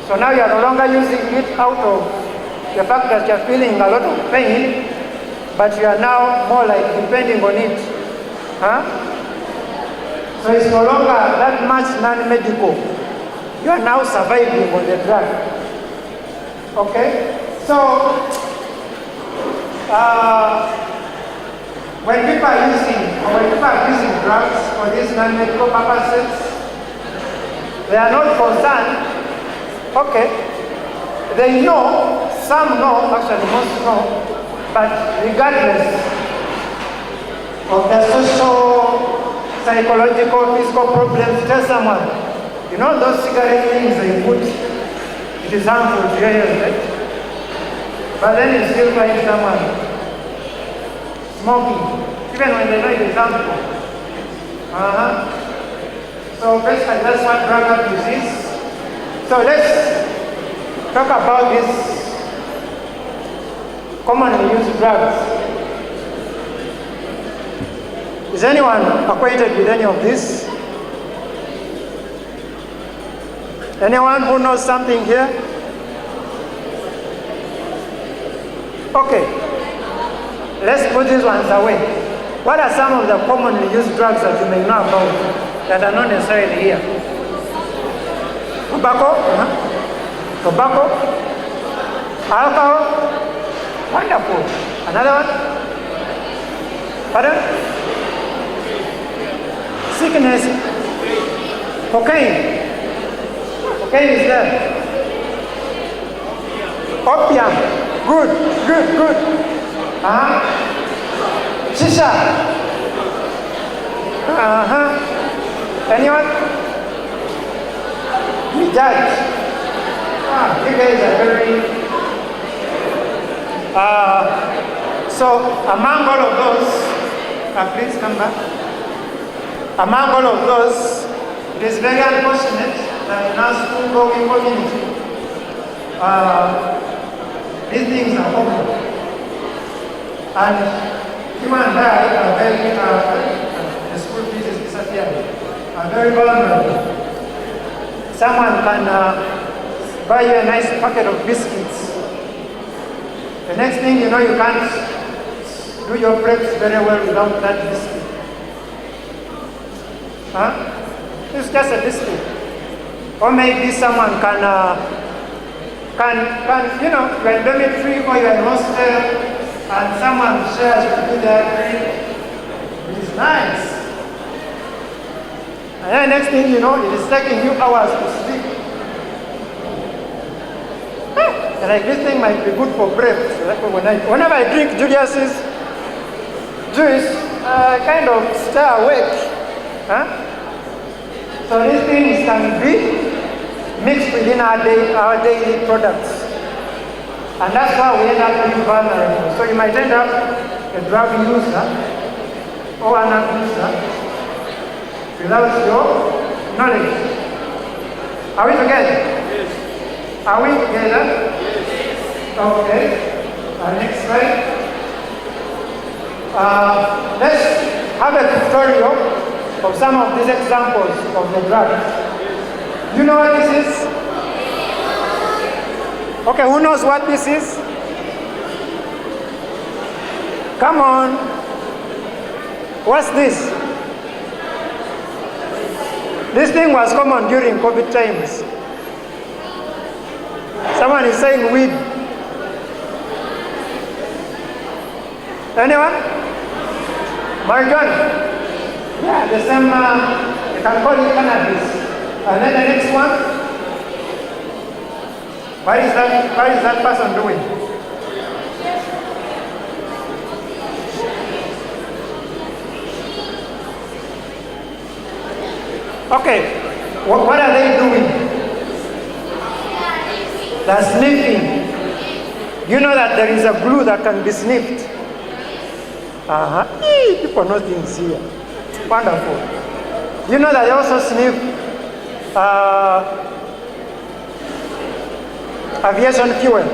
So now you are no longer using it out of the fact that you are feeling a lot of pain, but you are now more like depending on it. So it's no longer that much non-medical. You are now surviving on the drug. Okay? So, when people are using drugs for these non-medical purposes, they are not concerned. Okay, they know, some know, actually most know, but regardless of the social, psychological, physical problems, tell someone, you know those cigarette things they put, it is harmful to your health, right? But then you still find someone smoking, even when they know it is harmful. So basically that's what drug abuse is. So let's talk about this commonly used drugs. Is anyone acquainted with any of this? Anyone who knows something here? Okay, let's put these ones away. What are some of the commonly used drugs that you may know about that are not necessarily here? Tobacco? Tobacco? Alcohol? Wonderful. Another one? Pardon? Sickness? Cocaine? Cocaine is there. Opium? Good. Shisha? Anyone? Judge. You guys are very... so among all of those, please come back. Among all of those, it is very unfortunate that in our school-going community, these things are common. And you and I are very, the school fees is disappearing, are very vulnerable. Someone can buy you a nice packet of biscuits. The next thing you know, you can't do your preps very well without that biscuit. It's just a biscuit. Or maybe someone can you know, you're in dormitory or you're in hostel and someone shares with you their drink. It is nice. And then next thing you know, it is taking you hours to sleep. And like this thing might be good for prep. So like whenever I drink Julius's juice, I kind of stay awake. So these things can be mixed within our daily products. And that's why we end up being vulnerable. So you might end up a drug user or an abuser without your knowledge. Are we together? Yes. Are we together? Yes. Okay. Next slide. Let's have a tutorial of some of these examples of the drugs. You know what this is? Okay, who knows what this is? Come on. What's this? This thing was common during COVID times. Someone is saying weed. Anyone? Marijuana? Yeah, the same, you can call it cannabis. And then the next one? What is that person doing? Okay, what are they doing? They're sniffing. You know that there is a glue that can be sniffed. People know things here. Wonderful. You know that they also sniff aviation fuel.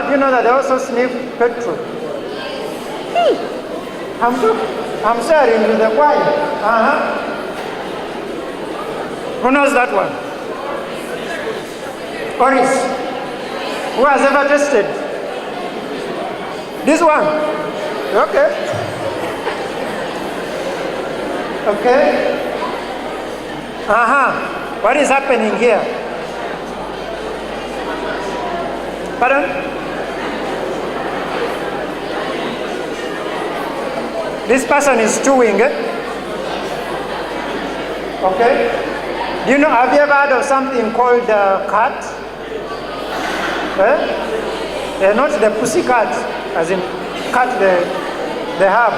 Do you know that they also sniff petrol? I'm sharing with the choir. Who knows that one? Oris. Who has ever tested? This one? Okay. Okay. What is happening here? Pardon? This person is chewing, eh? Okay. Do you know, have you ever heard of something called cat? They're not the pussy cat, as in cat they have.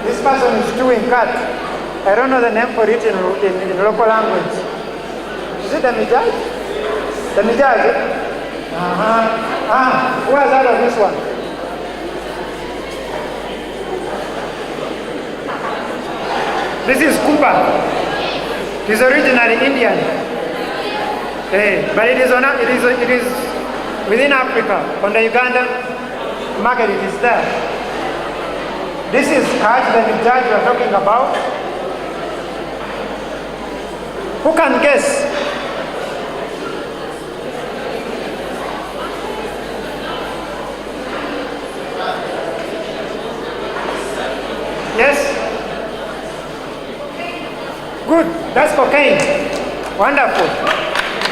This person is chewing cat. I don't know the name for it in local language. Is it the mijaj? The mijaj? Who has heard of this one? This is Kuba. It is originally Indian. But it is within Africa. On the Uganda market it is there. This is cat, the mijaj we are talking about. Who can guess? Yes? Good. That's cocaine. Wonderful.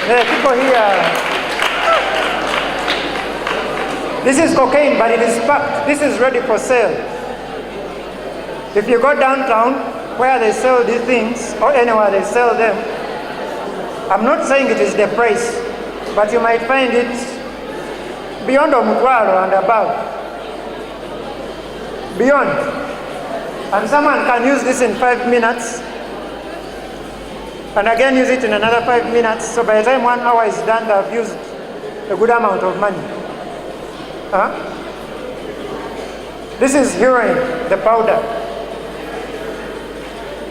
People here. This is cocaine, but it is packed. This is ready for sale. If you go downtown where they sell these things, or anywhere they sell them, I'm not saying it is the price, but you might find it beyond Omutwaro and above. Beyond. And someone can use this in 5 minutes, and again use it in another 5 minutes, so by the time 1 hour is done, they've used a good amount of money. This is heroin, the powder.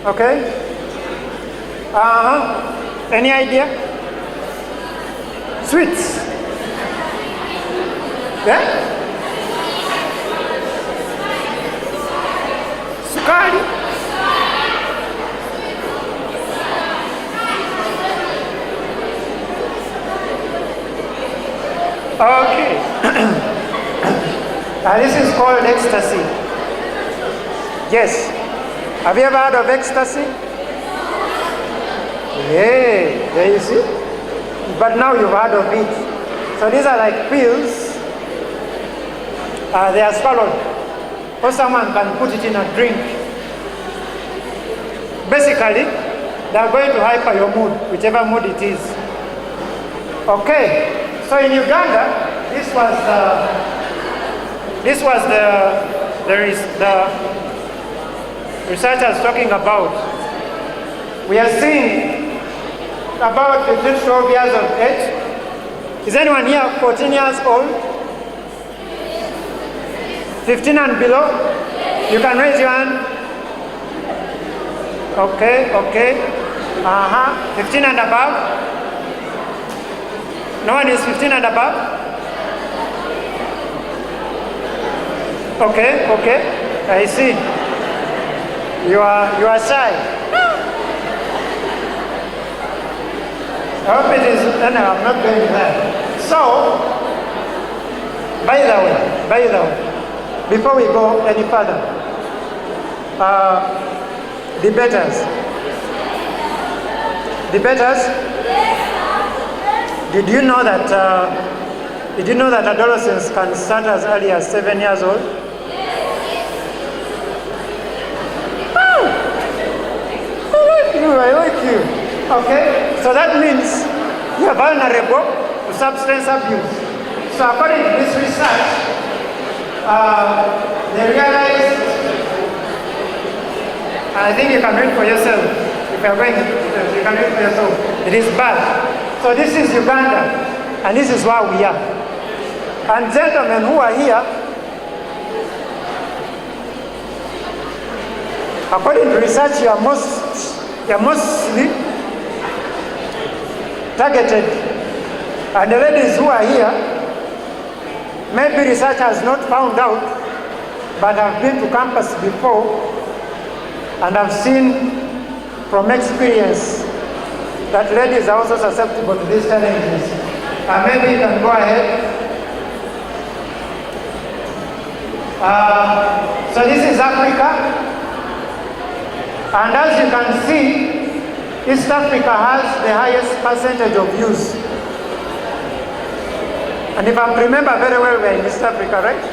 Okay? Any idea? Sweets. Yeah? Sukari. Okay. This is called ecstasy. Yes. Have you ever heard of ecstasy? Yeah, there you see. But now you've heard of it. So these are like pills. They are swallowed. Or someone can put it in a drink. Basically, they are going to hyper your mood, whichever mood it is. Okay. So in Uganda, this was the researchers talking about. We are seeing about 12 years of age. Is anyone here 14 years old? 15 and below? You can raise your hand. Okay. 15 and above? No one is 15 and above? Okay. I see. You are shy. I hope it is. No, I'm not going there. So, by the way, before we go any further, debaters, did you know that adolescents can start as early as 7 years old? I like you. Okay? So that means you are vulnerable to substance abuse. So according to this research, they realized, I think you can read for yourself. If you are going, you can read for yourself. It is bad. So this is Uganda, and this is where we are. And gentlemen who are here, according to research, you are mostly targeted. And the ladies who are here, maybe research has not found out, but have been to campus before and have seen from experience that ladies are also susceptible to these challenges. Maybe you can go ahead. So this is Africa. And as you can see, East Africa has the highest percentage of youth. And if I remember very well, we're in East Africa, right?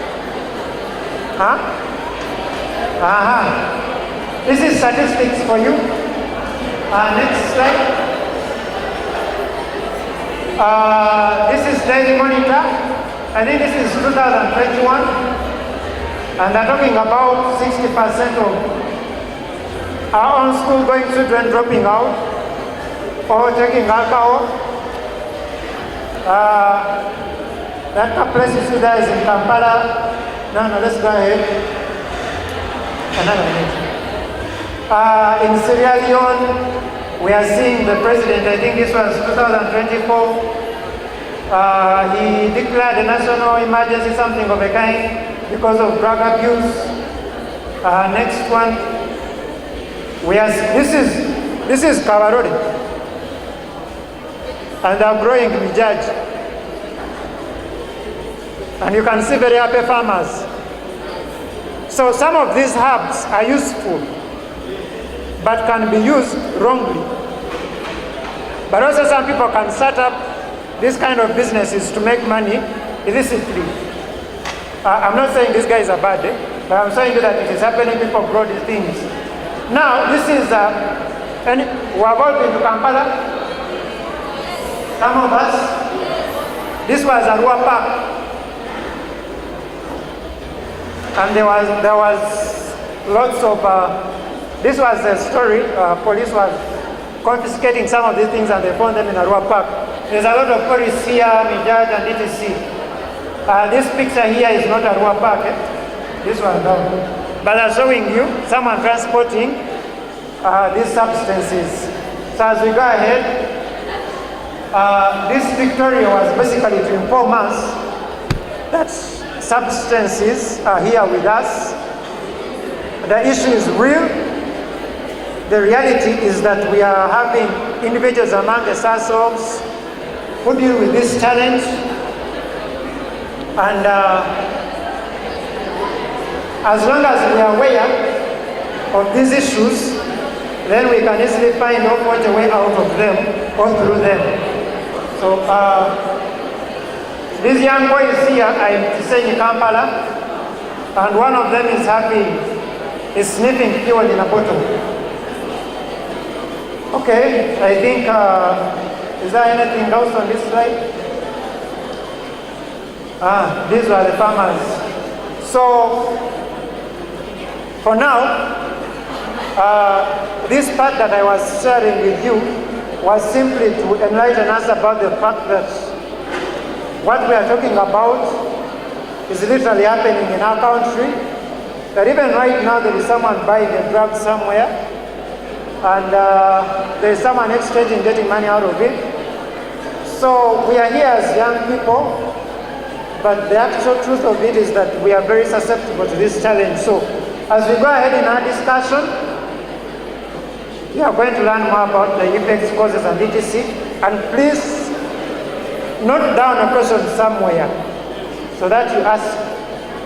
This is statistics for you. Next slide. This is daily monitor. I think this is 2021. And they're talking about 60% of our own school going children dropping out or taking alcohol. That place you see there is in Kampala. No, let's go ahead. Another minute. In Sierra Leone, we are seeing the president, I think this was 2024, he declared a national emergency, something of a kind, because of drug abuse. Next one, this is Kawarori, and they are growing Mijaj. And you can see very happy farmers. So some of these herbs are useful, but can be used wrongly. But also some people can set up these kind of businesses to make money illicitly. I'm not saying these guys are bad, but I'm saying that it is happening, people grow these things. Now, this is, and we have all been to Kampala. Some of us, this was Arua Park. And there was lots of, this was a story, police was confiscating some of these things and they found them in Arua Park. There's a lot of police here, Mijaj and etc. This picture here is not Arua Park, this one down. But I'm showing you someone transporting these substances. So as we go ahead, this pictorial was basically to inform us that substances are here with us. The issue is real. The reality is that we are having individuals among ourselves who deal with this challenge. And as long as we are aware of these issues, then we can easily find out what a way out of them or through them. So these young boys here are in Tisenyi, Kampala, and one of them is sniffing fuel in a bottle. Okay, I think, is there anything else on this slide? These were the farmers. So, for now, this part that I was sharing with you was simply to enlighten us about the fact that what we are talking about is literally happening in our country. That even right now there is someone buying a drug somewhere, and there is someone exchanging, getting money out of it. So we are here as young people, but the actual truth of it is that we are very susceptible to this challenge. So as we go ahead in our discussion, we are going to learn more about the effects, causes, and etc. And please note down a question somewhere so that you ask,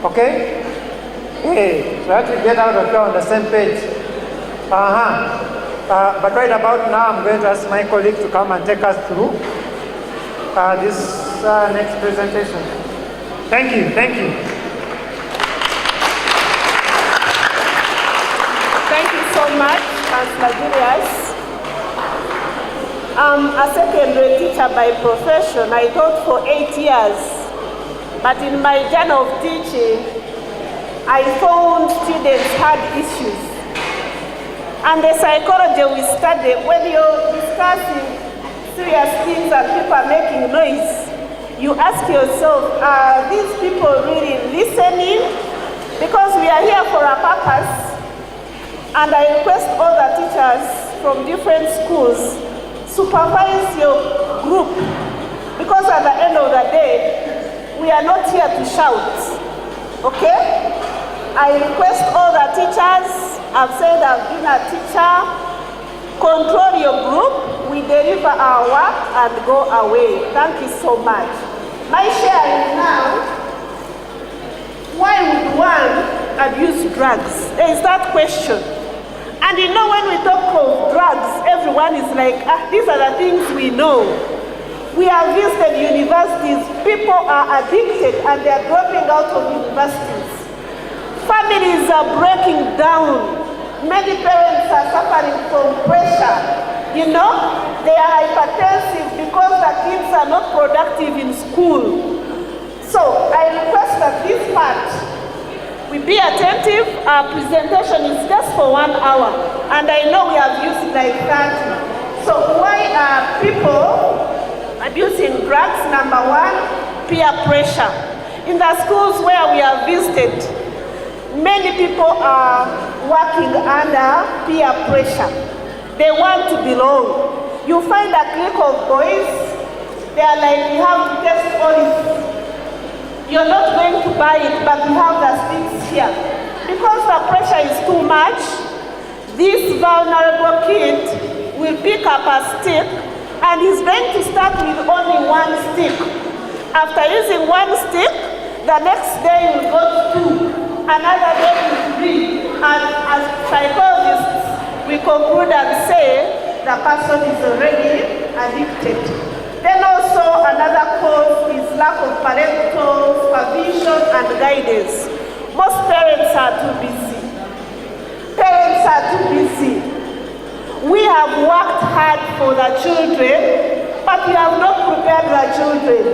okay? Hey, so that we get out of here on the same page. But right about now, I'm going to ask my colleague to come and take us through this next presentation. Thank you. Thank you so much, Councillor Julius. I'm a secondary teacher by profession. I taught for 8 years. But in my journey of teaching, I found students had issues. And the psychology we study, when you're discussing serious things and people are making noise, you ask yourself, are these people really listening? Because we are here for a purpose. And I request all the teachers from different schools supervise your group, because at the end of the day, we are not here to shout, okay? I request all the teachers, I've said I've been a teacher control your group, we deliver our work and go away. Thank you so much. My share is now, why would one abuse drugs? There is that question. And you know, when we talk of drugs, everyone is like, these are the things we know. We have visited universities, people are addicted and they are dropping out of universities. Families are breaking down. Many parents are suffering from pressure. You know, they are hypertensive because the kids are not productive in school. So I request that this part, we be attentive. Our presentation is just for 1 hour. And I know we have used like 30. So why are people abusing drugs? Number one, peer pressure. In the schools where we have visited, many people are working under peer pressure. They want to belong. You find a clique of boys, they are like, we have to test olives. You're not going to buy it, but we have the sticks here. Because the pressure is too much, this vulnerable kid will pick up a stick and he's going to start with only 1 stick. After using 1 stick, the next day he will go to 2. Another day is 3, and as psychologists, we conclude and say the person is already addicted. Then also another cause is lack of parental supervision and guidance. Most parents are too busy. Parents are too busy. We have worked hard for the children, but we have not prepared the children.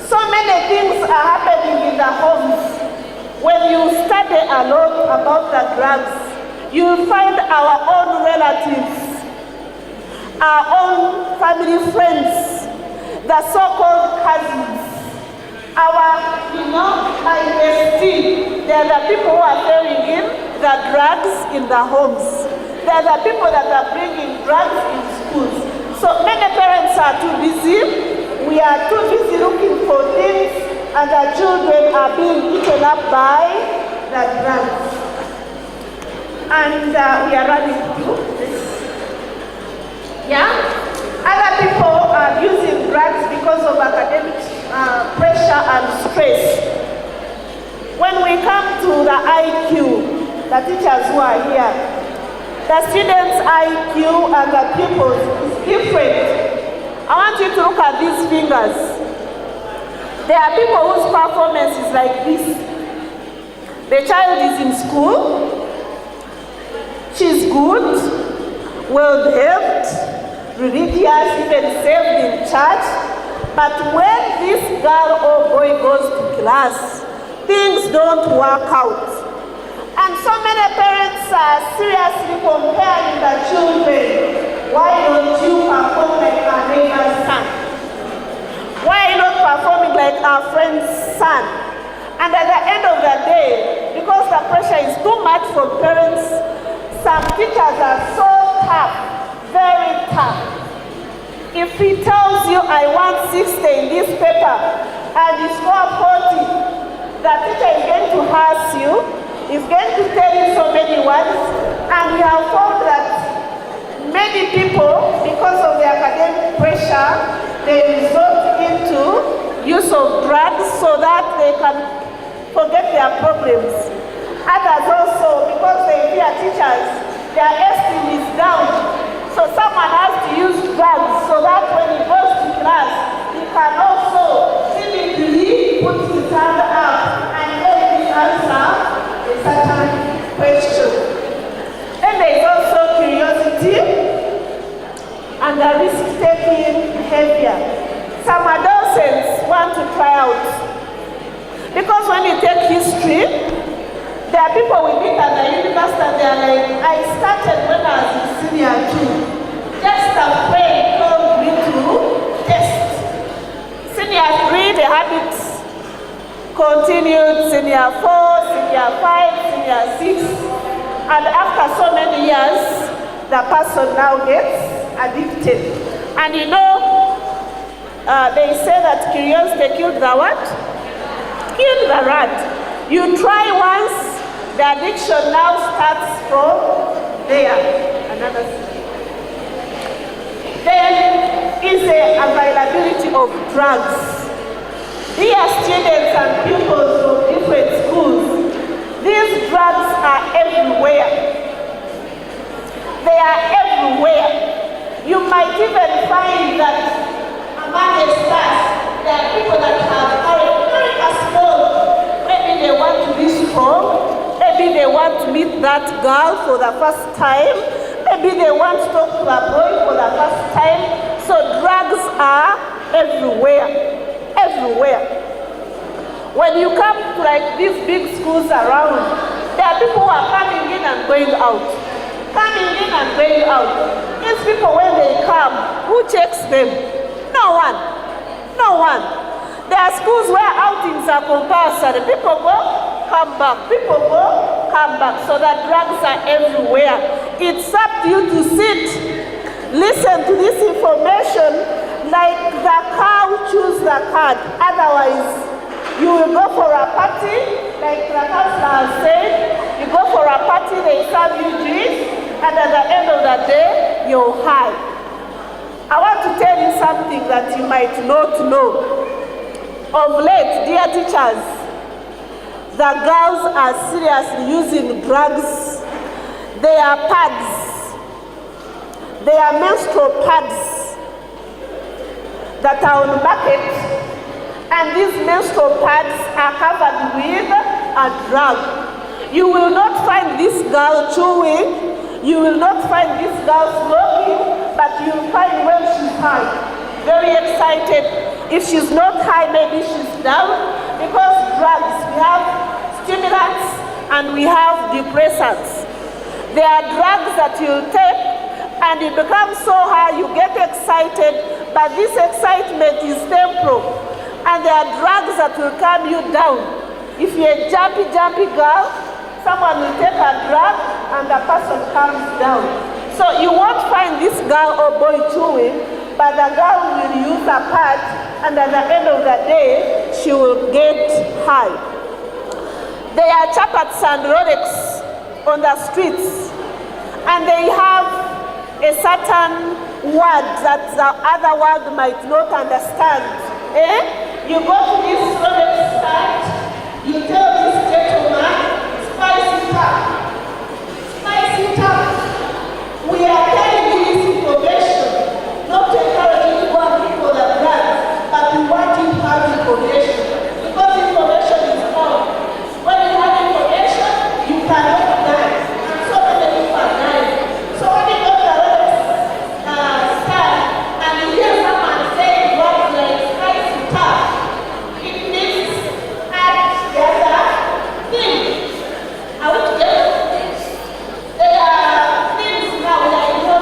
So many things are happening in the homes. When you study a lot about the drugs, you'll find our own relatives, our own family friends, the so-called cousins, our, IST. They are the people who are selling in the drugs in the homes. They are the people that are bringing drugs in schools. So many parents are too busy. We are too busy looking for things, and the children are being eaten up by the drugs. And we are running through this. Yeah? Other people are using drugs because of academic pressure and stress. When we come to the IQ, the teachers who are here, the students' IQ and the pupils is different. I want you to look at these fingers. There are people whose performance is like this. The child is in school, she's good, well-behaved, religious, even saved in church, but when this girl or boy goes to class, things don't work out. And so many parents are seriously comparing the children. Why don't you perform like our neighbor's son? Why are you not performing like our friend's son? And at the end of the day, because the pressure is too much from parents, some teachers are so tough, very tough. If he tells you, I want 60 in this paper, and you score 40, the teacher is going to harass you, is going to tell you so many words, and we have found that many people, because of the academic pressure, they resort into use of drugs so that they can forget their problems. Others also, because they fear teachers, their esteem is down. So someone has to use drugs so that when he goes to class, he can also timidly put his hand up and maybe answer a certain question. Then there is also curiosity and the risk-taking behavior. Some adolescents want to try out. Because when you take history, there are people we meet at the university and they are like, I started when I was in senior 2. Just a friend told me to test. Senior 3, the habits continued, senior 4, senior 5, senior 6. And after so many years, the person now gets addicted. And you know, they say that curiosity killed the what? Killed the rat. You try once, the addiction now starts from there. Another of drugs. Dear students and pupils from different schools, these drugs are everywhere. They are everywhere. You might even find that among the staff, there are people that have carried a small. Maybe they want to be strong. Maybe they want to meet that girl for the first time. Maybe they want to talk to a boy for the first time. So drugs are everywhere, everywhere. When you come to like these big schools around, there are people who are coming in and going out. Coming in and going out. These people, when they come, who checks them? No one. No one. There are schools where outings are compulsory. People go, come back. People go, come back. So the drugs are everywhere. It's up to you to sit, listen to this information like the cow choose the card. Otherwise, you will go for a party, like the counselor has said, you go for a party, they serve you drinks, and at the end of the day, you're high. I want to tell you something that you might not know. Of late, dear teachers, the girls are seriously using drugs. They are pads. They are menstrual pads that are on the market, and these menstrual pads are covered with a drug. You will not find this girl chewing, you will not find this girl smoking, but you will find when she's high, very excited. If she's not high, maybe she's down, because drugs, we have stimulants and we have depressants. There are drugs that you'll take and you become so high, you get excited, but this excitement is temporal. And there are drugs that will calm you down. If you're a jumpy girl, someone will take a drug and the person calms down. So you won't find this girl or boy chewing, but the girl will use a pad, and at the end of the day, she will get high. There are chapats and Rolex on the streets, and they have a certain word that the other world might not understand. You go to this Rolex stand, you tell this gentleman, spice it up. Spice it up. We are telling you this information, not to encourage you to go and look for the brand, but we want you to have information. Because information is power. When you have information, you cannot die. And so many people are dying. So when you go to the Rolex stand and you hear someone saying words like spice it up, it means add together things. Are we together? There are things now that you know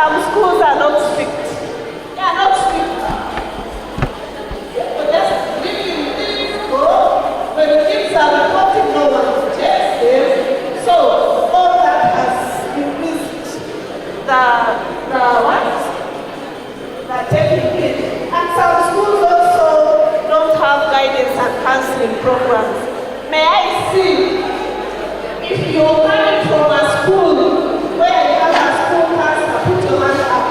some schools are not strict. They are not strict. But just leaving things go. When things are reported, no one checks them. So all that has increased the taking it. And some schools also don't have guidance and counseling programs. May I see if you're coming from a school where you have a school counselor, put your hand up.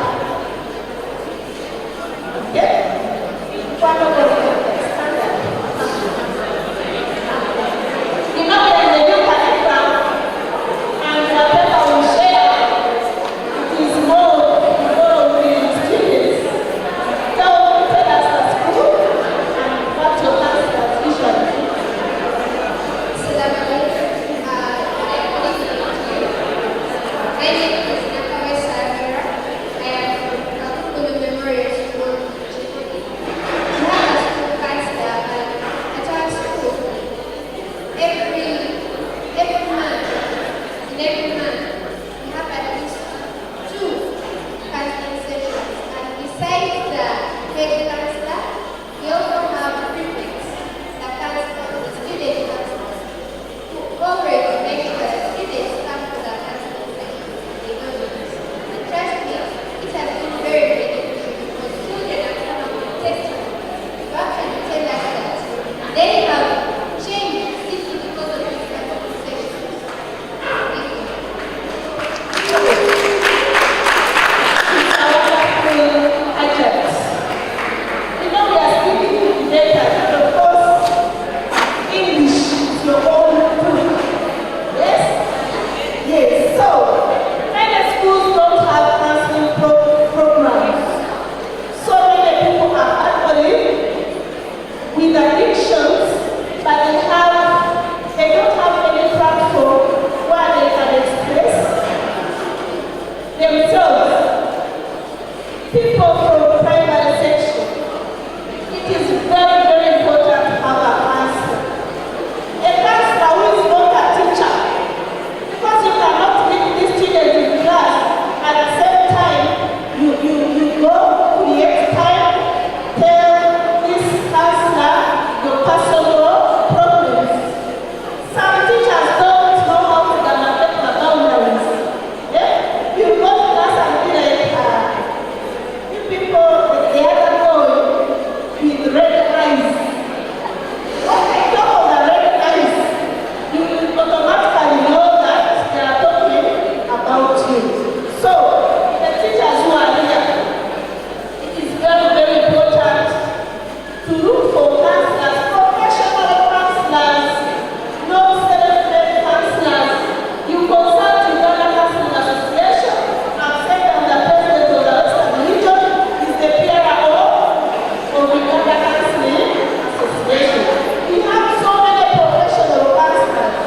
Okay? One of them, stand up. You know when they do curriculum and the paper will share, it is more of the students. Tell us the school and what your counselor's vision. My name is Startimes. I am from Kakukulu Memorial School. We have a school counselor at our school. Every month, we have at least 2 counseling sessions. And besides the head counselor, we also have prefects, the counselor, the student counselors, who always make sure the students come to the counseling session. And trust me, it has been very beneficial because children are coming testing to actually tell us that they have changed simply because of this type of sessions. Thank you. You know we are speaking data, and of course, English is your own tool. Yes? Yes. So, many schools don't have counseling programs. So many people are actually with addictions, but they don't have any platform where they can express themselves. People from primary section, it is very, very important to have a counselor. A counselor who is not a teacher, because you cannot meet these students in class at the same time. You go create time, tell this counselor your personal problems. Some teachers don't know how to demarcate the boundaries. Yeah? You go to class and be like, you people, the other boy with red eyes. When I talk of the red eyes, you will automatically know that they are talking about you. So, the teachers who are here, it is very, very important to look for counselors, professional counselors, not self-made counselors. You consult Uganda Counseling Association. I've said I'm the president of the Western Region, is the PRO of Uganda Counseling Association. We have so many professional counselors.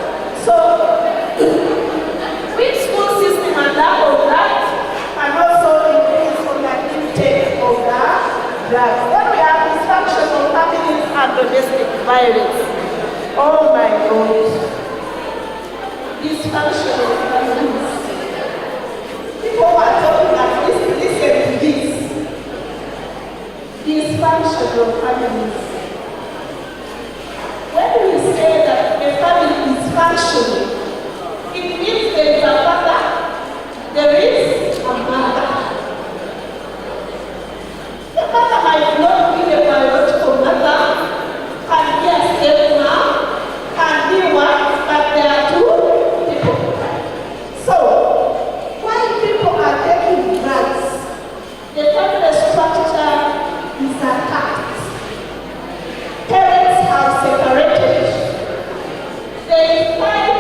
So, with school system and all of that, and also increase on the intake of the drugs. Then we have dysfunctional families and domestic violence. Oh my God. Dysfunctional families. People are talking at least listen to this. Dysfunctional families. When we say that a family is functional, it means there is a father, there is a mother. The mother might not be the biological mother, can be a stepmom, can be one, but there are 2 people. So, while people are taking drugs, the family structure is attacked. Parents have separated. They fight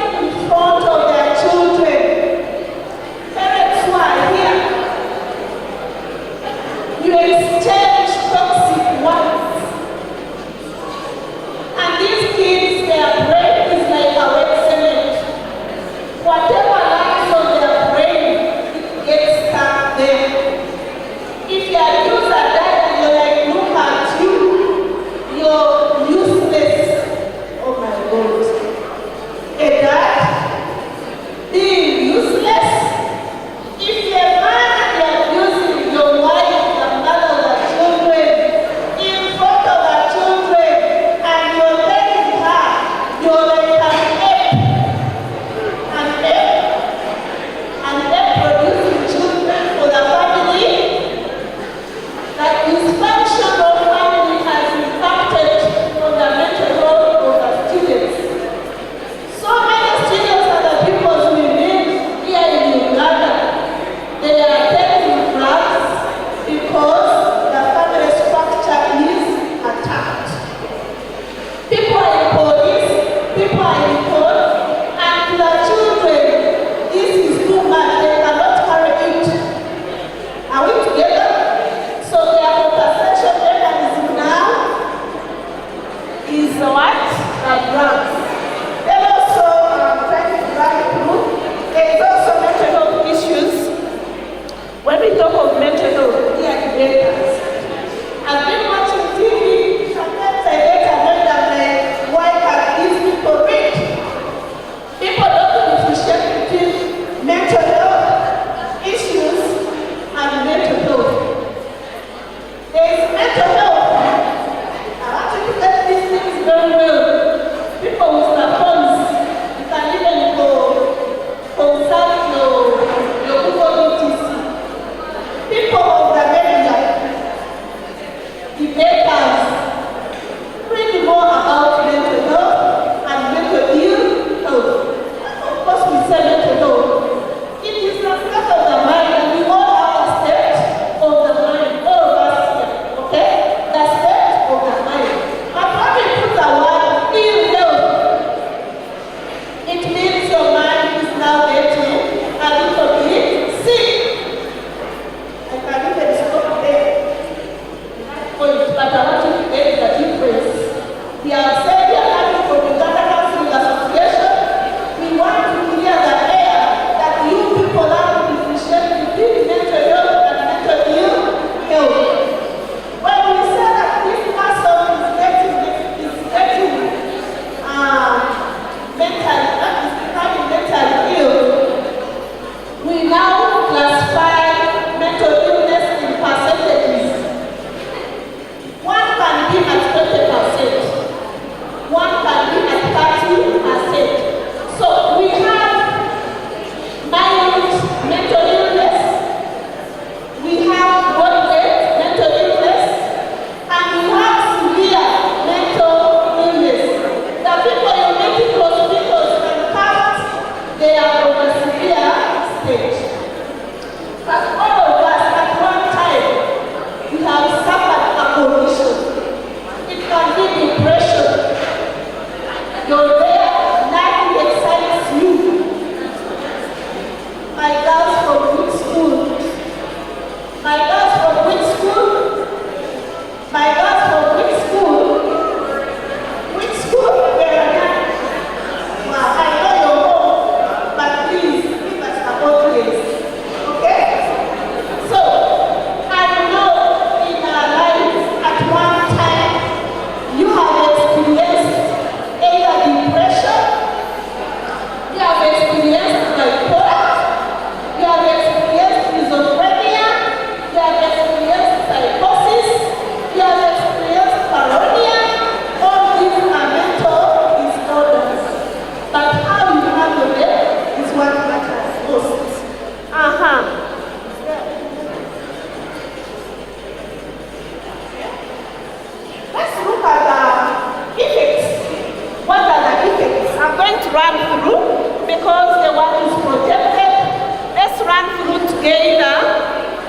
together.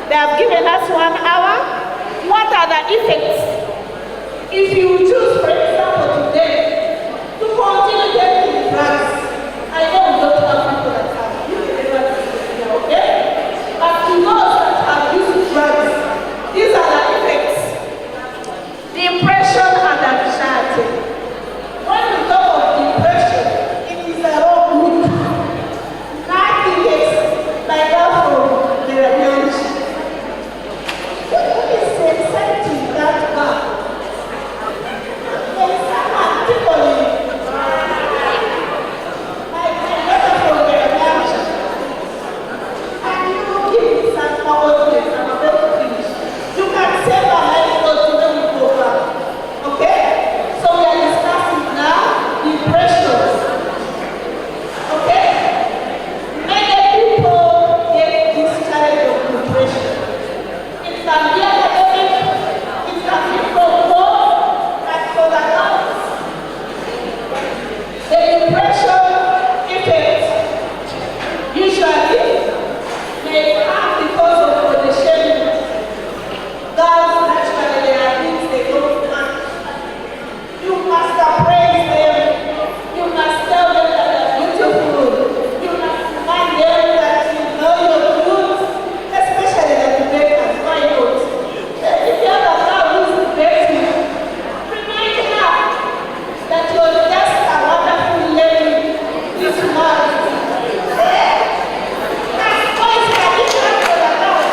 They have given us 1 hour. What are the effects? If you choose, for example, today, to continue taking drugs, I know we don't have people that have used drugs, okay? But to those that have used drugs, these are the effects. Depression and anxiety. When we talk of depression, it is a wrong root. Nothing is like that from the reality. Who is sensitive that bad? There is someone typically like a letter from the reality. And you give it some more audience and then finish. You can save a life or to when you go back. Okay? So we are discussing now depression. Okay? Many people get this kind of depression. It can be academic, it can be from work, and for the others. The depression effect usually may come because of conditioning. Girls, naturally, there are things they don't want. You must praise them. You must tell them that they're beautiful. You must remind them that you know you're good, especially the debaters. Why not? If you have a girl who's debating, remind her that you're just a wonderful lady this month. That's voice tradition for the girl.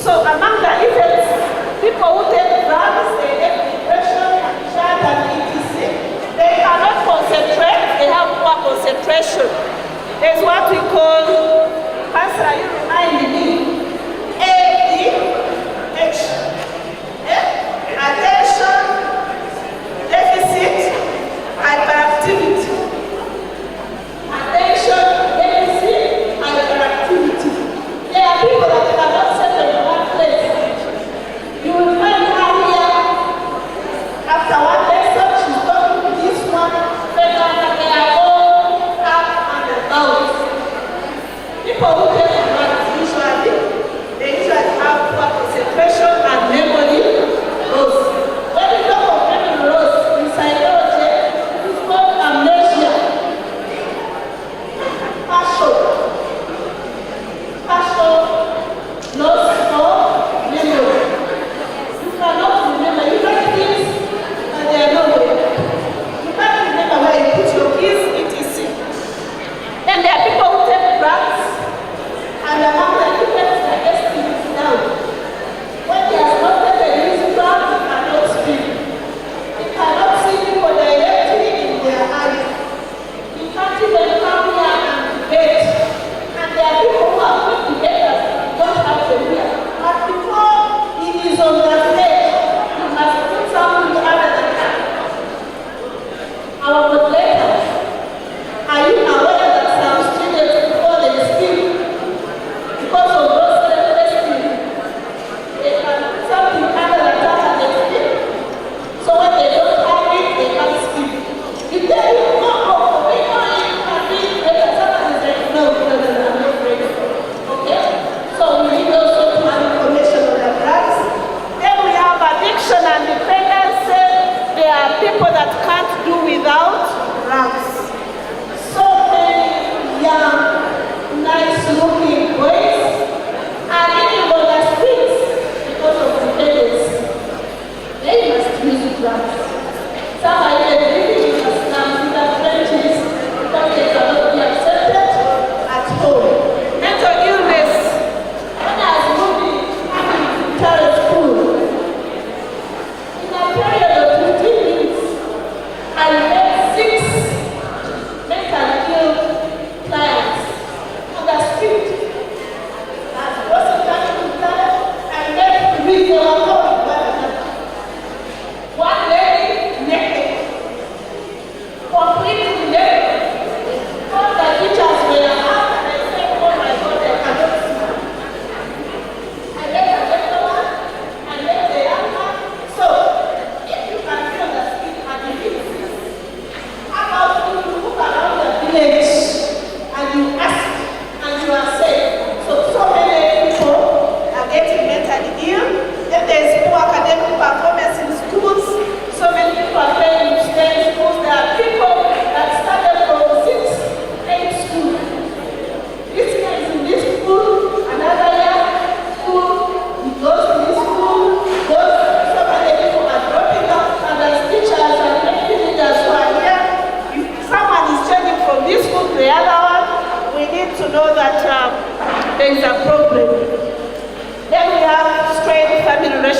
So among the effects, people who take drugs, they get depression, anxiety, and etc. They cannot concentrate, they have poor concentration. There's what we call, Pastor, you remind me, ADH. Attention, deficit, hyperactivity. Attention, deficit, hyperactivity. There are people that cannot settle in one place. You will find her here after one lesson, she's talking to this one, then they are all up and about. People who take drugs usually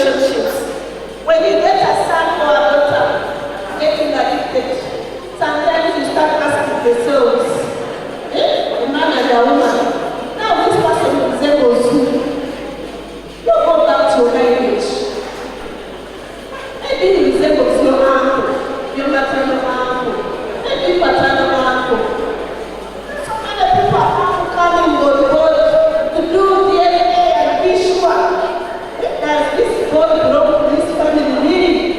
relationships. When you get a son or a daughter getting addicted, sometimes you start asking yourselves, a man and a woman, now this person resembles who? You go back to your lineage. Maybe he resembles your uncle, your maternal uncle, maybe paternal uncle. So many people are coming on board to do DNA and be sure that this boy belongs to this family name.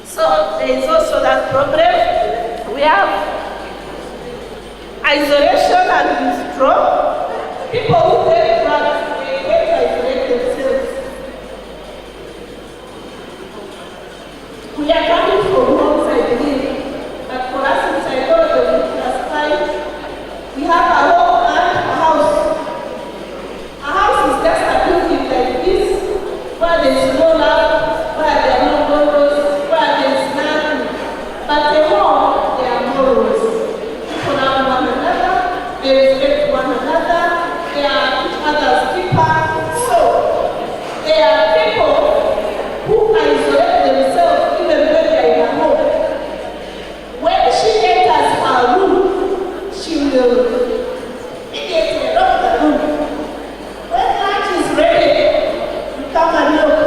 So there is also that problem. We have isolation and withdrawal. People who take drugs, they get to isolate themselves. We are coming from homes, I believe, but for us in psychology, we classify, we have a home and a house. A house is just a building like this, where there is no love, where there are no morals, where there is nothing. But the home, there are morals. People love one another, they respect one another, they are each other's keepers. So, there are people who isolate themselves even when they are in a home. When she enters her room, she will immediately lock the room. When lunch is ready, you come and look.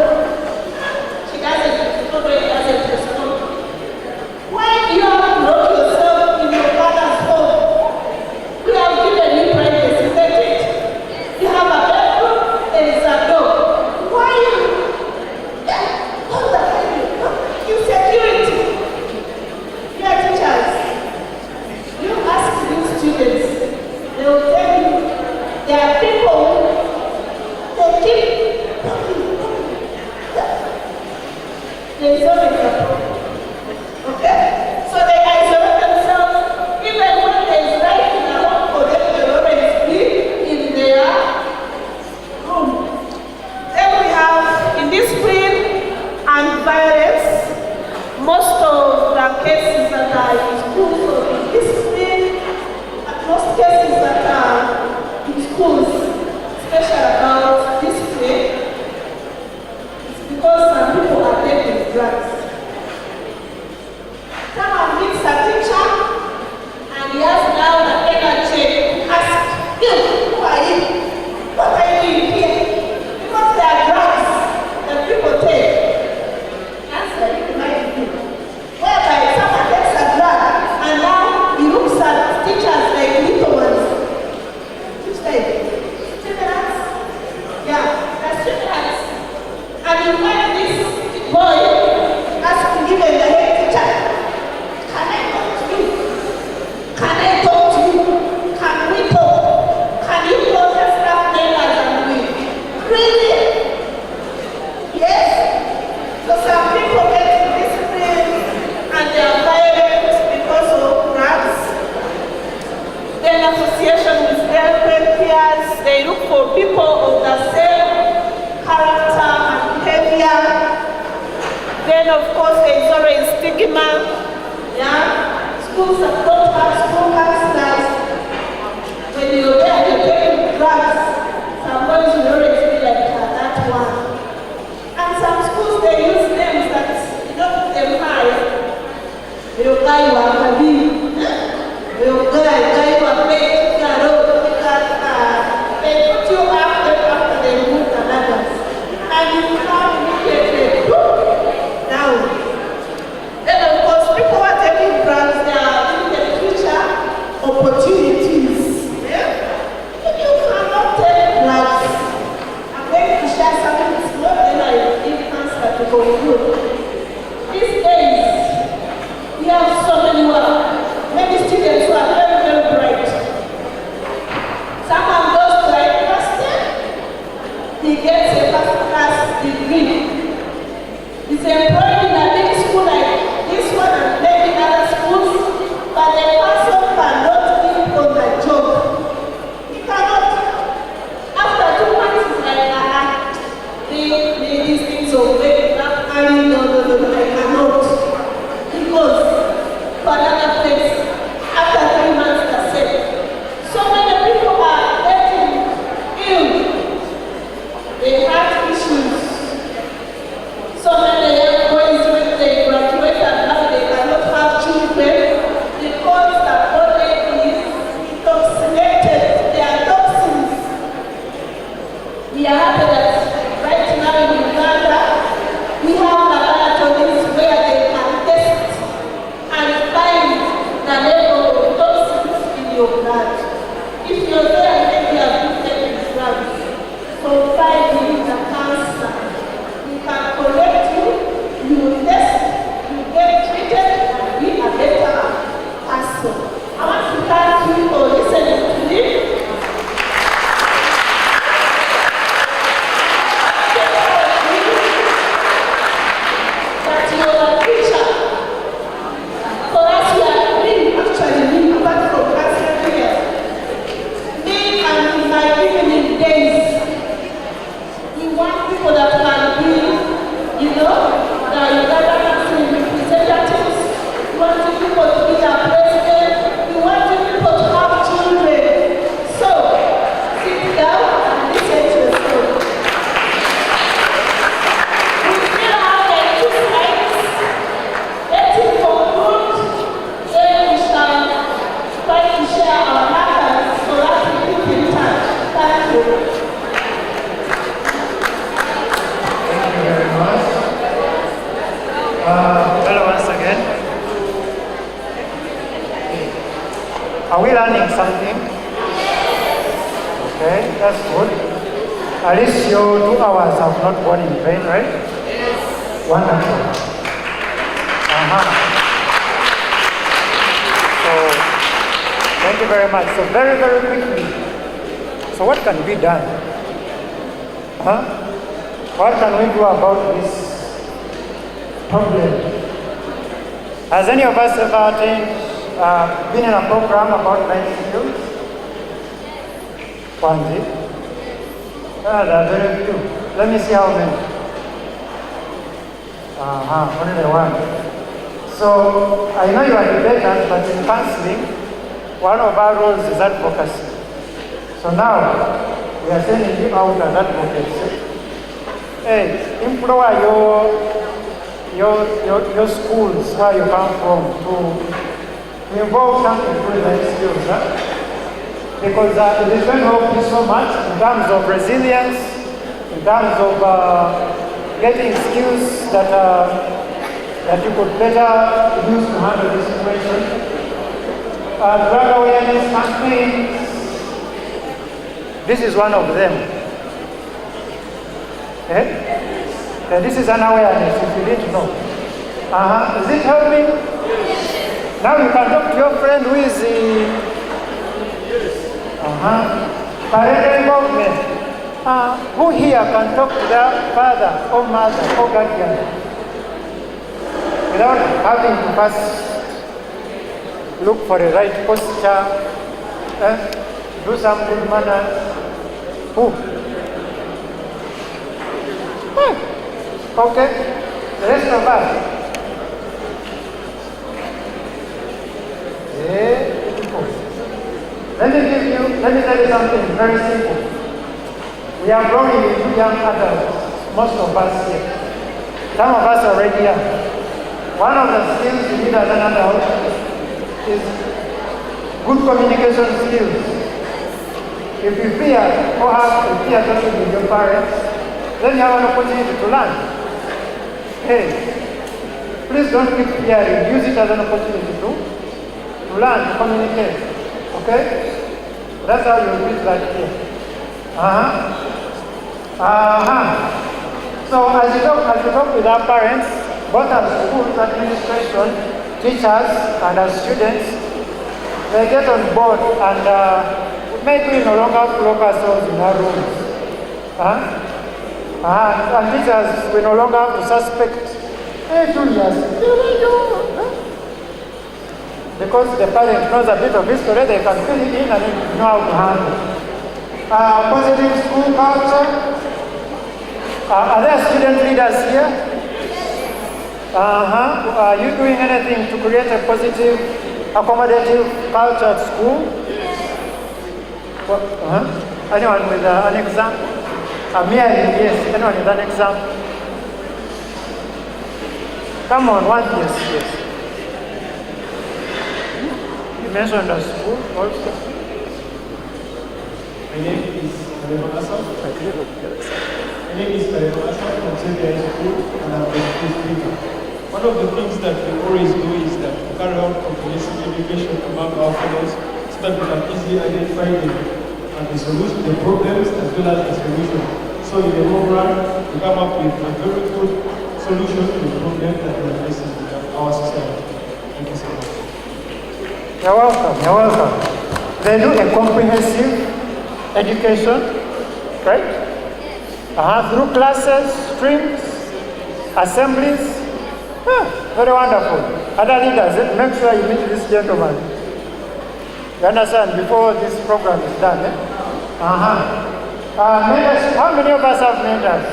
She doesn't respond, he doesn't respond. When you have locked yourself in your father's home, we have given you privacy, isn't it? You have a bedroom, there is a door. Why you? Hold the you security. You are teachers. You ask these students, they will tell you there are people they keep there is always a problem. Okay? So they isolate themselves even when there is life in a home for them to always be in their room. Then we have indiscipline and violence. Most of the cases that are in schools of indiscipline, most cases that are in schools, especially about discipline, is because some people are taking drugs. Someone meets a teacher and he has now the energy to ask, you, who are you? What are you doing here? Because there are drugs that people take. Answer, you might be. Whereby someone takes a drug and now he looks at teachers like little ones. Which type? Students? Yeah, that's students. And you find this boy asking even the head teacher, can I talk to you? Can I talk to you? Can we talk? Can you close the staff members and we? Really? Yes? So some people get disciplined and they are violent because of drugs. Then association with girlfriend peers, they look for people of the same character and behavior. Then of course there is always stigma. Yeah? Schools that don't have school counselors. When you're there you're taking drugs, somebody will always be like that one. And some schools they use names that you don't put them high. Your guy you are having. Your guy you are paying. They put you after they remove the ladders. And you come immediately down. Then of course people who are taking drugs, they are in the future opportunities. Yeah? If you cannot learning something? Okay, that's good. At least your 2 hours have not gone in vain, right? Yes. Wonderful. So, thank you very much. So very, very quickly. So what can be done? What can we do about this problem? Has any of us ever been in a program about life skills? Kwanzi? There are very few. Let me see how many. Only one. So I know you are debaters, but in counseling, one of our roles is advocacy. So now we are sending you out as advocates. Hey, employ your schools where you come from to involve something with life skills, because it is going to help you so much in terms of resilience, in terms of getting skills that you could better use to handle the situation. Drug awareness campaigns. This is one of them. This is an awareness, if you didn't know. Is it helping? Now you can talk to your friend who is parental involvement. Who here can talk to their father or mother or guardian without having to first look for the right posture, do some good manners? Who? Okay, the rest of us. Let me tell you something very simple. We are growing into young adults, most of us here. Some of us are already young. One of the skills you need as an adult is good communication skills. If you fear or have a fear talking with your parents, then you have an opportunity to learn. Hey, please don't keep fearing. Use it as an opportunity to learn, to communicate. Okay? That's how you build that here. So as you talk with our parents, both as school administration, teachers, and as students, they get on board, and maybe we no longer have to lock ourselves in our rooms. And teachers, we no longer have to suspect, hey, Julius, because the parent knows a bit of history, they can fill it in and know how to handle. Positive school culture. Are there student leaders here? Are you doing anything to create a positive, accommodative culture at school? Anyone with an example? Yes, anyone with an example? Come on, one, yes. You mentioned a school also. My name is Karema Asaf. My name is Karema Asaf from Central School, and I'm the school speaker. One of the things that we always do is that we carry out comprehensive education among our fellows so that we can easily identify the solution, the problems as well as the solution. So in the long run, we come up with a very good solution to the problem that we are facing in our society. Thank you so much. You're welcome. They do a comprehensive education, right? Through classes, streams, assemblies. Very wonderful. Other leaders, make sure you meet this gentleman. You understand, before this program is done. Mentors, how many of us have mentors?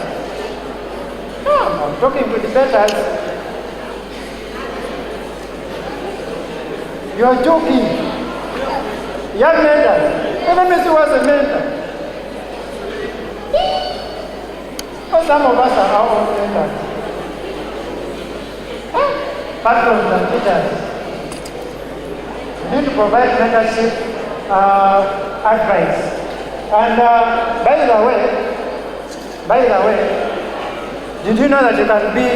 I'm talking to debaters. You're joking. You have mentors. Let me see what's a mentor. Some of us are our own mentors. Patrons and teachers. We need to provide mentorship advice. And by the way, did you know that you can be,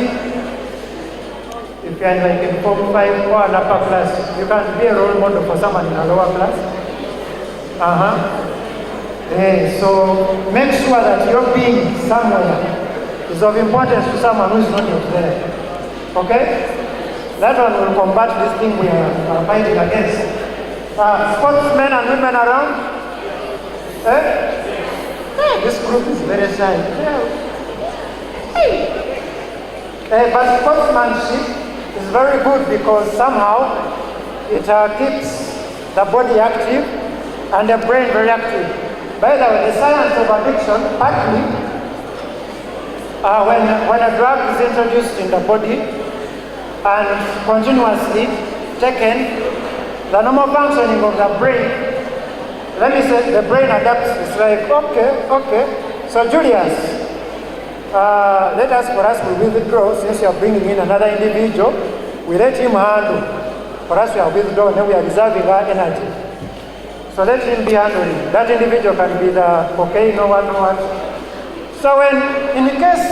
if you are like in Form 5 or an upper class, you can be a role model for someone in a lower class? So make sure that your being somewhere is of importance to someone who is not yet there. Okay? That one will combat this thing we are fighting against. Sportsmen and women around. This group is very shy. But sportsmanship is very good because somehow it keeps the body active and the brain very active. By the way, the science of addiction, partly, when a drug is introduced in the body and continuously taken, the normal functioning of the brain, let me say, the brain adapts. It's like, okay. So Julius, let us, for us, we withdraw since you are bringing in another individual. We let him handle. For us, we are withdrawing, then we are reserving our energy. So let him be handling. That individual can be the cocaine, no what. So when, in case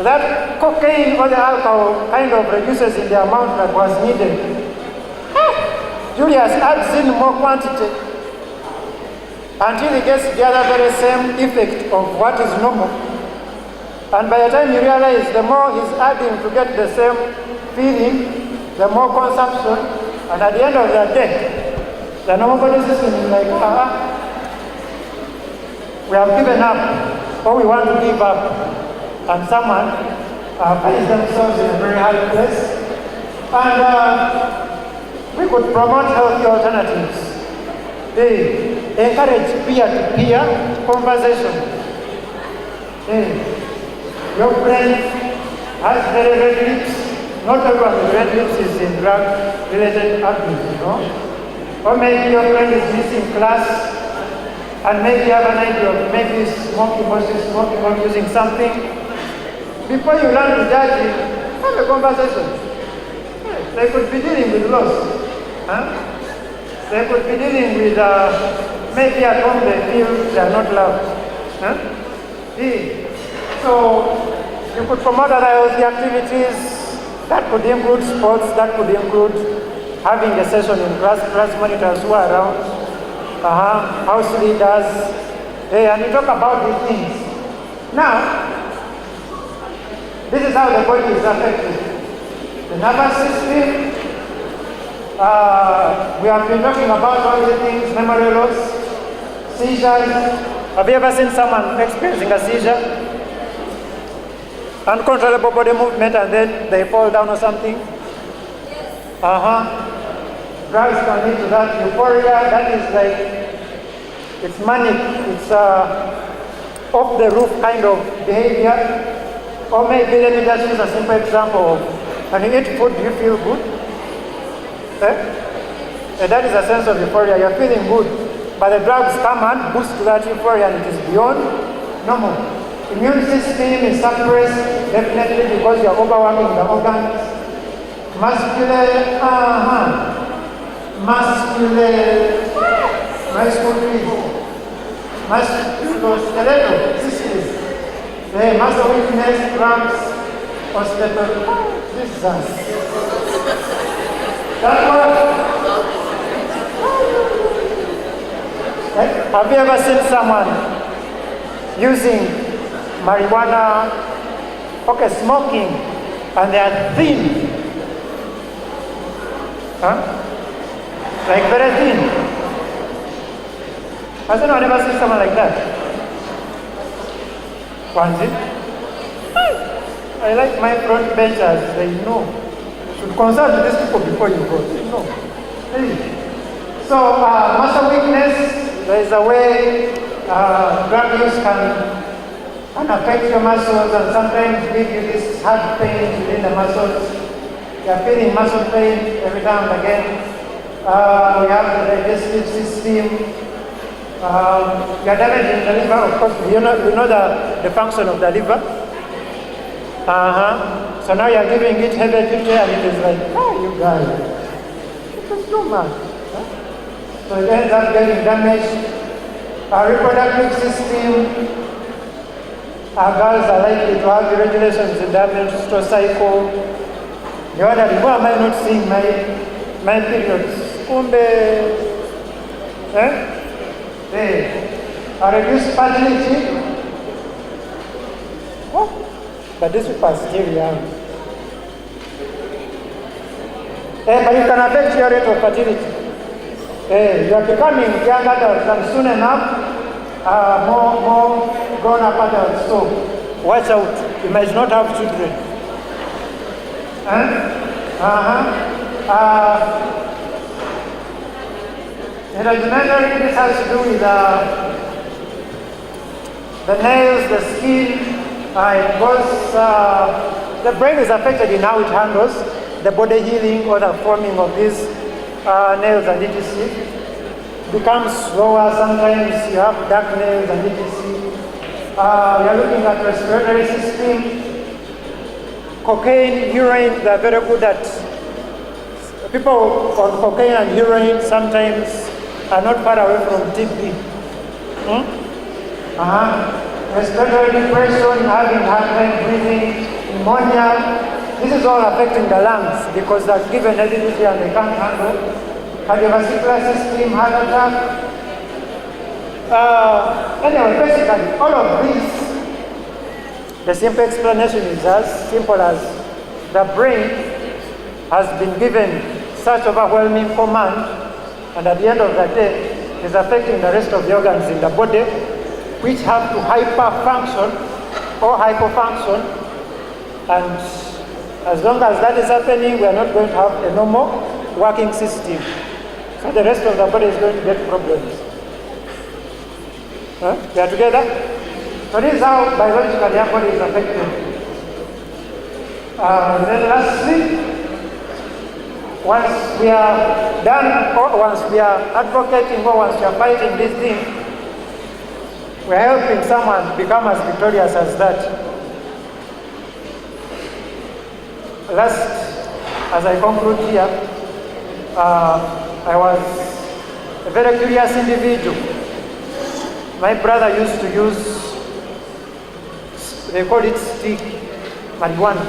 that cocaine or the alcohol kind of reduces in the amount that was needed, Julius adds in more quantity until he gets the other very same effect of what is normal. And by the time you realize, the more he's adding to get the same feeling, the more consumption, and at the end of the day, the normal body system is like, we have given up, or we want to give up, and someone finds themselves in a very hard place. And we could promote healthy alternatives. They encourage peer-to-peer conversation. Your friend has very red lips. Not everyone with red lips is in drug-related abuse, you know? Or maybe your friend is missing class, and maybe you have an idea of maybe smoking or using something. Before you learn to judge him, have a conversation. They could be dealing with loss. They could be dealing with, maybe at home they feel they are not loved. So you could promote other healthy activities. That could include sports, that could include having a session in class monitors who are around, house leaders, and you talk about these things. Now, this is how the body is affected. The nervous system, we have been talking about all these things, memory loss, seizures. Have you ever seen someone experiencing a seizure? Uncontrollable body movement and then they fall down or something? Yes. Drugs can lead to that. Euphoria, that is like, it's manic, it's off the roof kind of behavior. Or maybe let me just use a simple example of, when you eat food, do you feel good? And that is a sense of euphoria, you're feeling good. But the drugs come and boost that euphoria and it is beyond normal. Immune system is suppressed, definitely because you're overworking the organs. Musculoskeletal, systems. The muscle weakness, cramps, osteoporosis. That works. Have you ever seen someone using marijuana, smoking, and they are thin? Like very thin. Has anyone ever seen someone like that? I like my front benchers, they know. You should consult these people before you go, they know. So, muscle weakness, there is a way drug use can affect your muscles and sometimes give you this hard pain within the muscles. You are feeling muscle pain every time and again. We have the digestive system. You are damaging the liver, of course. You know the function of the liver. So now you are giving it heavy duty and it is like, you guys, it is too much. So it ends up getting damaged. Our reproductive system, our girls are likely to have irregulations in their menstrual cycle. You're wondering, why am I not seeing my periods? Reduce fertility. Oh, but these people are still young. But you can affect your rate of fertility. You are becoming young adults, and soon enough, more grown-up adults. So watch out. You might not have children. Hereditary, this has to do with the nails, the skin. It goes, the brain is affected in how it handles the body healing or the forming of these nails and etc. Becomes slower. Sometimes you have dark nails and etc. We are looking at respiratory system. Cocaine, heroin, they are very good at. People on cocaine and heroin sometimes are not far away from TB. Respiratory depression, having heart breathing, pneumonia. This is all affecting the lungs because they're given heredity and they can't handle. Cardiovascular system, heart attack. Anyway, basically, all of these, the simple explanation is as simple as the brain has been given such overwhelming command, and at the end of the day, is affecting the rest of the organs in the body, which have to hyperfunction or hypofunction. And as long as that is happening, we are not going to have a normal working system. So the rest of the body is going to get problems. We are together? So this is how biologically our body is affected. Then lastly, once we are done, or once we are advocating, or once we are fighting this thing, we are helping someone become as victorious as that. Last, as I conclude here, I was a very curious individual. My brother used to use, they call it stick, marijuana,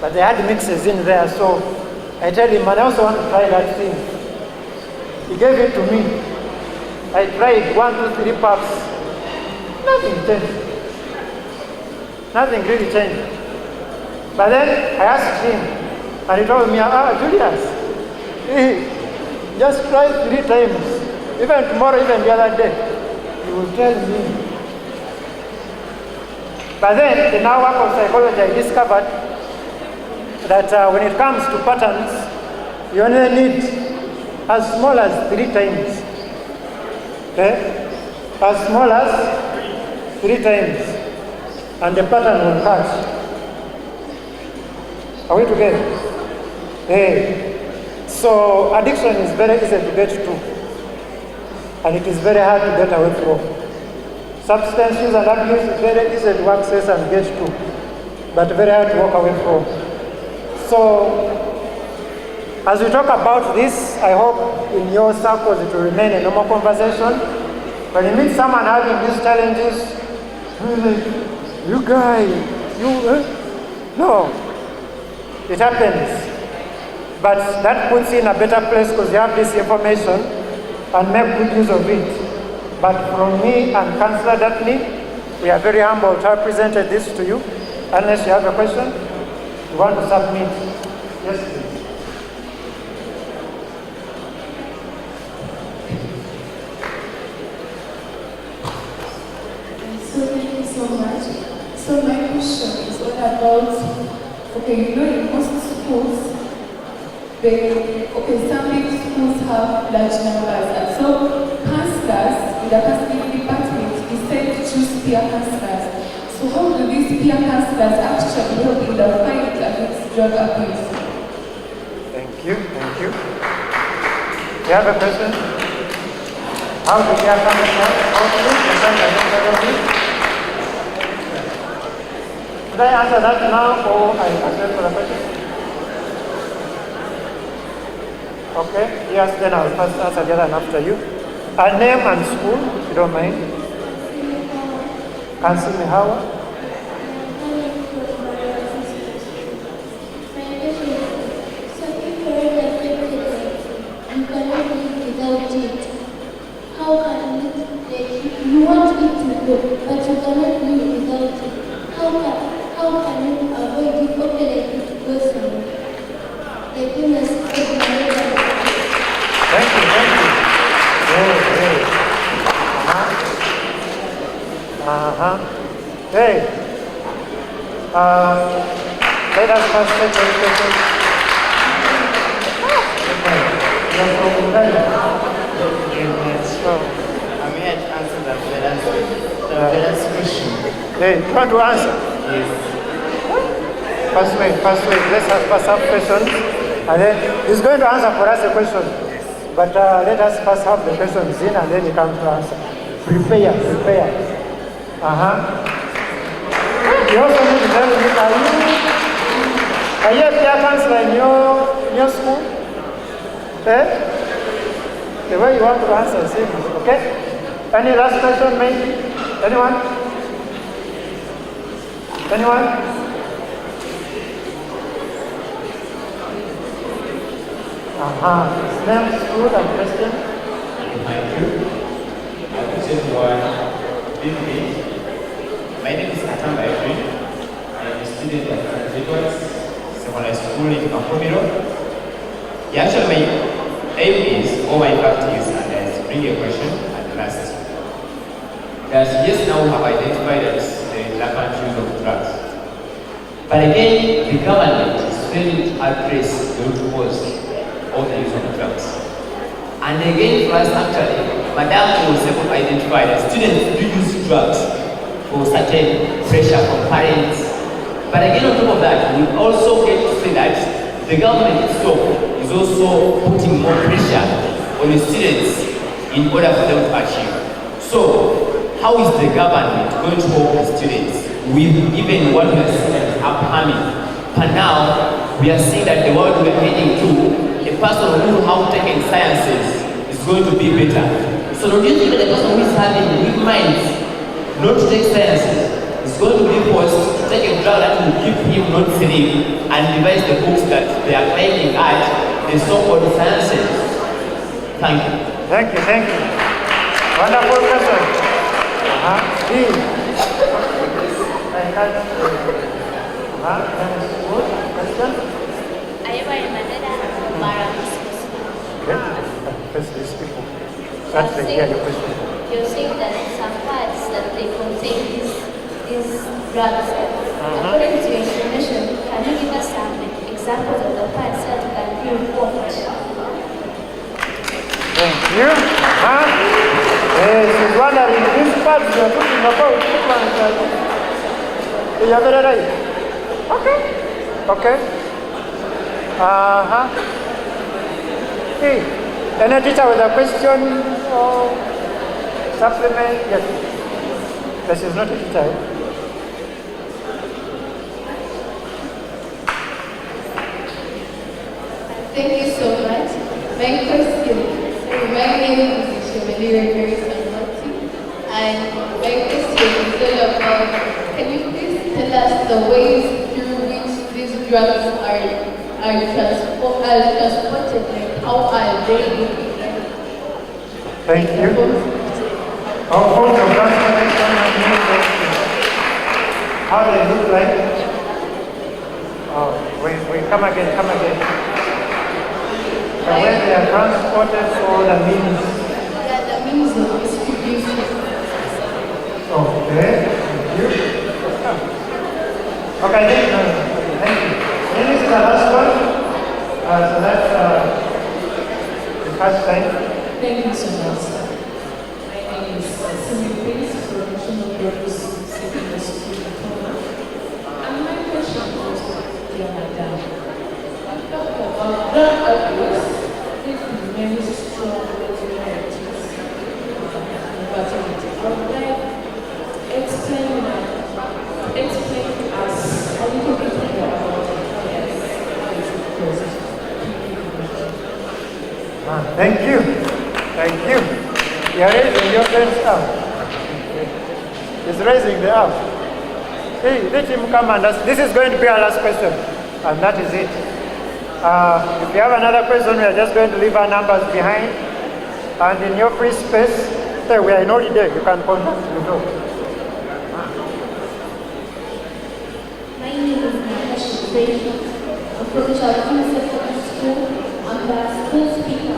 but they had mixes in there, so I tell him, I also want to try that thing. He gave it to me. I tried 1, 2, 3 puffs. Nothing changed. Nothing really changed. But then I asked him, and he told me, Julius, just try 3 times. Even tomorrow, even the other day, he will tell me. But then, in our work of psychology, I discovered that when it comes to patterns, you only need as small as 3 times. Okay? As small as 3 times. And the pattern will catch. Are we together? So addiction is very easy to get to. And it is very hard to get away from. Substance use and abuse is very easy to access and get to, but very hard to walk away from. So, as we talk about this, I hope in your circles it will remain a normal conversation. When you meet someone having these challenges, you guys, no, it happens. But that puts you in a better place because you have this information and make good use of it. But from me and Councillor Daphne, we are very humble to have presented this to you. Unless you have a question, you want to submit. Yes, please. So thank you so much. So my question is all about, okay, you know in most schools, some big schools have large numbers, and so counselors in the counseling department decide to choose peer counselors. So how do these peer counselors actually help in the fight against drug abuse? Thank you, thank you. You have a question? How do peer counselors help in the fight against drug abuse? Should I answer that now or I answer for the question? Okay, yes, then I'll first answer the other one after you. A name and school, if you don't mind. Council Mihawa. Hey, let us first take the question. You're from Uganda. I'm here to answer the parents' question. Hey, you want to answer? Yes. First wait. Let's first have questions. And then he's going to answer for us a question. But let us first have the questions in and then he comes to answer. Prepare. You also need to tell me, are you a peer counselor in your school? Eh? The way you want to answer is okay? Any last question maybe? Anyone? Name, school, and question. Thank you. Question 1. My name is Atamba Edwin. I am a student at Edwards Secondary School in Kampomiro. Actually, my aim is, or my practice, and I bring a question at last. That yes, now we have identified that there is rampant use of drugs. But again, the government is failing to address the root cause of the use of drugs. And again, for us actually, Madam was able to identify that students do use drugs for certain pressure from parents. But again, on top of that, we also get to see that the government itself is also putting more pressure on the students in order for them to achieve. So, how is the government going to help the students with even what we are seeing as upcoming? But now, we are seeing that the world we are heading to, a person who has taken sciences is going to be better. So don't you think that the person who is having weak minds not to take sciences is going to be forced to take a drug that will keep him not sleep and devise the books that they are claiming at the so-called sciences? Thank you. Thank you. Wonderful question. Question? First these people. That's the question. You're saying that some parts that they contain these drugs. According to your information, can you give us some examples of the parts that can be informed? Thank you. She's wondering which parts you're talking about. Which one is that? You're very right. Okay. Hey, any teacher with a question or supplement? Yes. This is not a teacher. Thank you so much. My question, my name is Shemeli Sanmati, and my question is all about, can you please tell us the ways through which these drugs are transported, like how are they looking like? Thank you. How about your transportation and movement? How they look like? Oh, we come again. The way they are transported or the means? Yeah, the means of distribution. Okay, thank you. Okay, thank you. And this is the last one. So that's the first time. Thank you so much, sir. My name is Simi Prince, Professional Purpose Secondary School in Tona. And my question goes to dear Madam. I talked about drug abuse. It remains strong relatives infertility. I would like explain us a little bit more about it. Yes, Thank you. You are raising your friend's arm. He's raising the arm. Hey, let him come and ask. This is going to be our last question. And that is it. If you have another question, we are just going to leave our numbers behind. And in your free space, hey, we are in holiday. You can contact me too. My name is Natasha Brady, a professional secondary school. I'm the school speaker.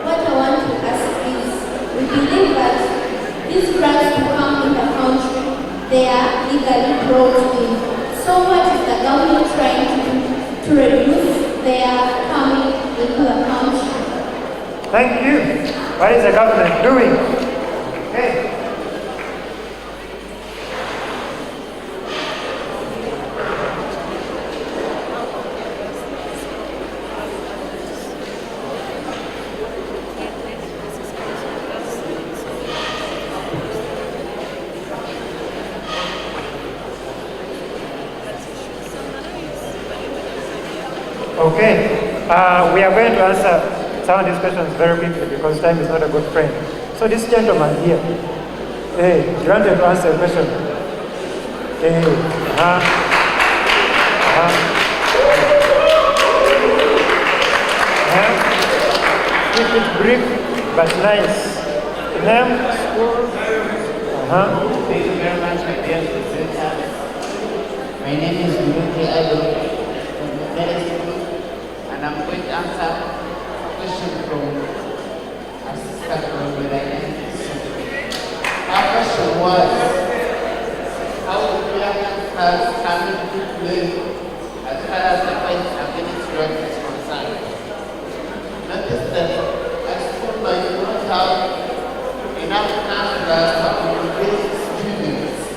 What I want to ask is, we believe that these drugs become they are legally brought in. So what is the government trying to do to reduce their coming into the country? Thank you. What is the government doing? Okay. Okay, we are going to answer some of these questions very quickly because time is not a good friend. So this gentleman here, hey, you wanted to answer a question? Hey, keep it brief but nice. Name, school. Thank you very much, my dear presenters. My name is GNTV and I'm going to answer a question from a sister from the Our question was, how do we have come into play as far as the fight against drugs is concerned? Notice that as school might not have enough counselors to engage students.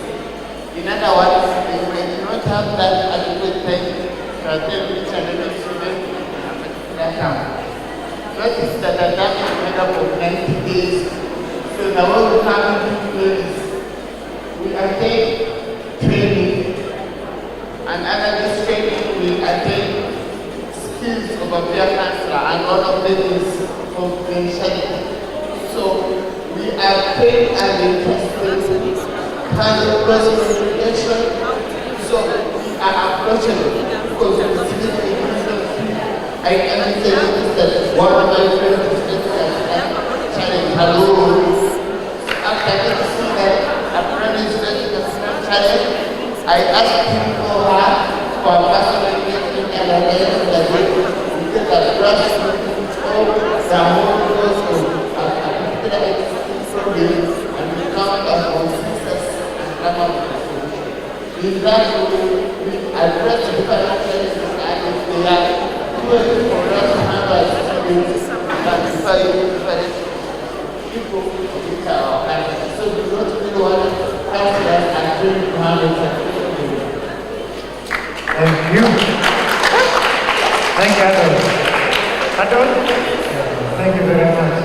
In other words, they might not have that adequate time to attend each and every student in a particular term. Notice that the term is made up of 90 days. So the way we come into place, we attend training, and under this training we attend skills of a peer counselor, and one of them is confidentiality. So we are trained and interested in cross communication. So we are approachable because we see the I can say that one of my friends is challenge hello. After I see that a friend is getting a challenge, I ask him for her for a personal meeting, and I let him that we get a brush of the whole course of a particular problem, and we come up with success and come up with a solution. In that way, we address different challenges, and if they are good for us to handle as students, and different people with our country. So we don't really want counselors and training to handle it. Thank you. Thank you, Adol. Adol? Thank you very much.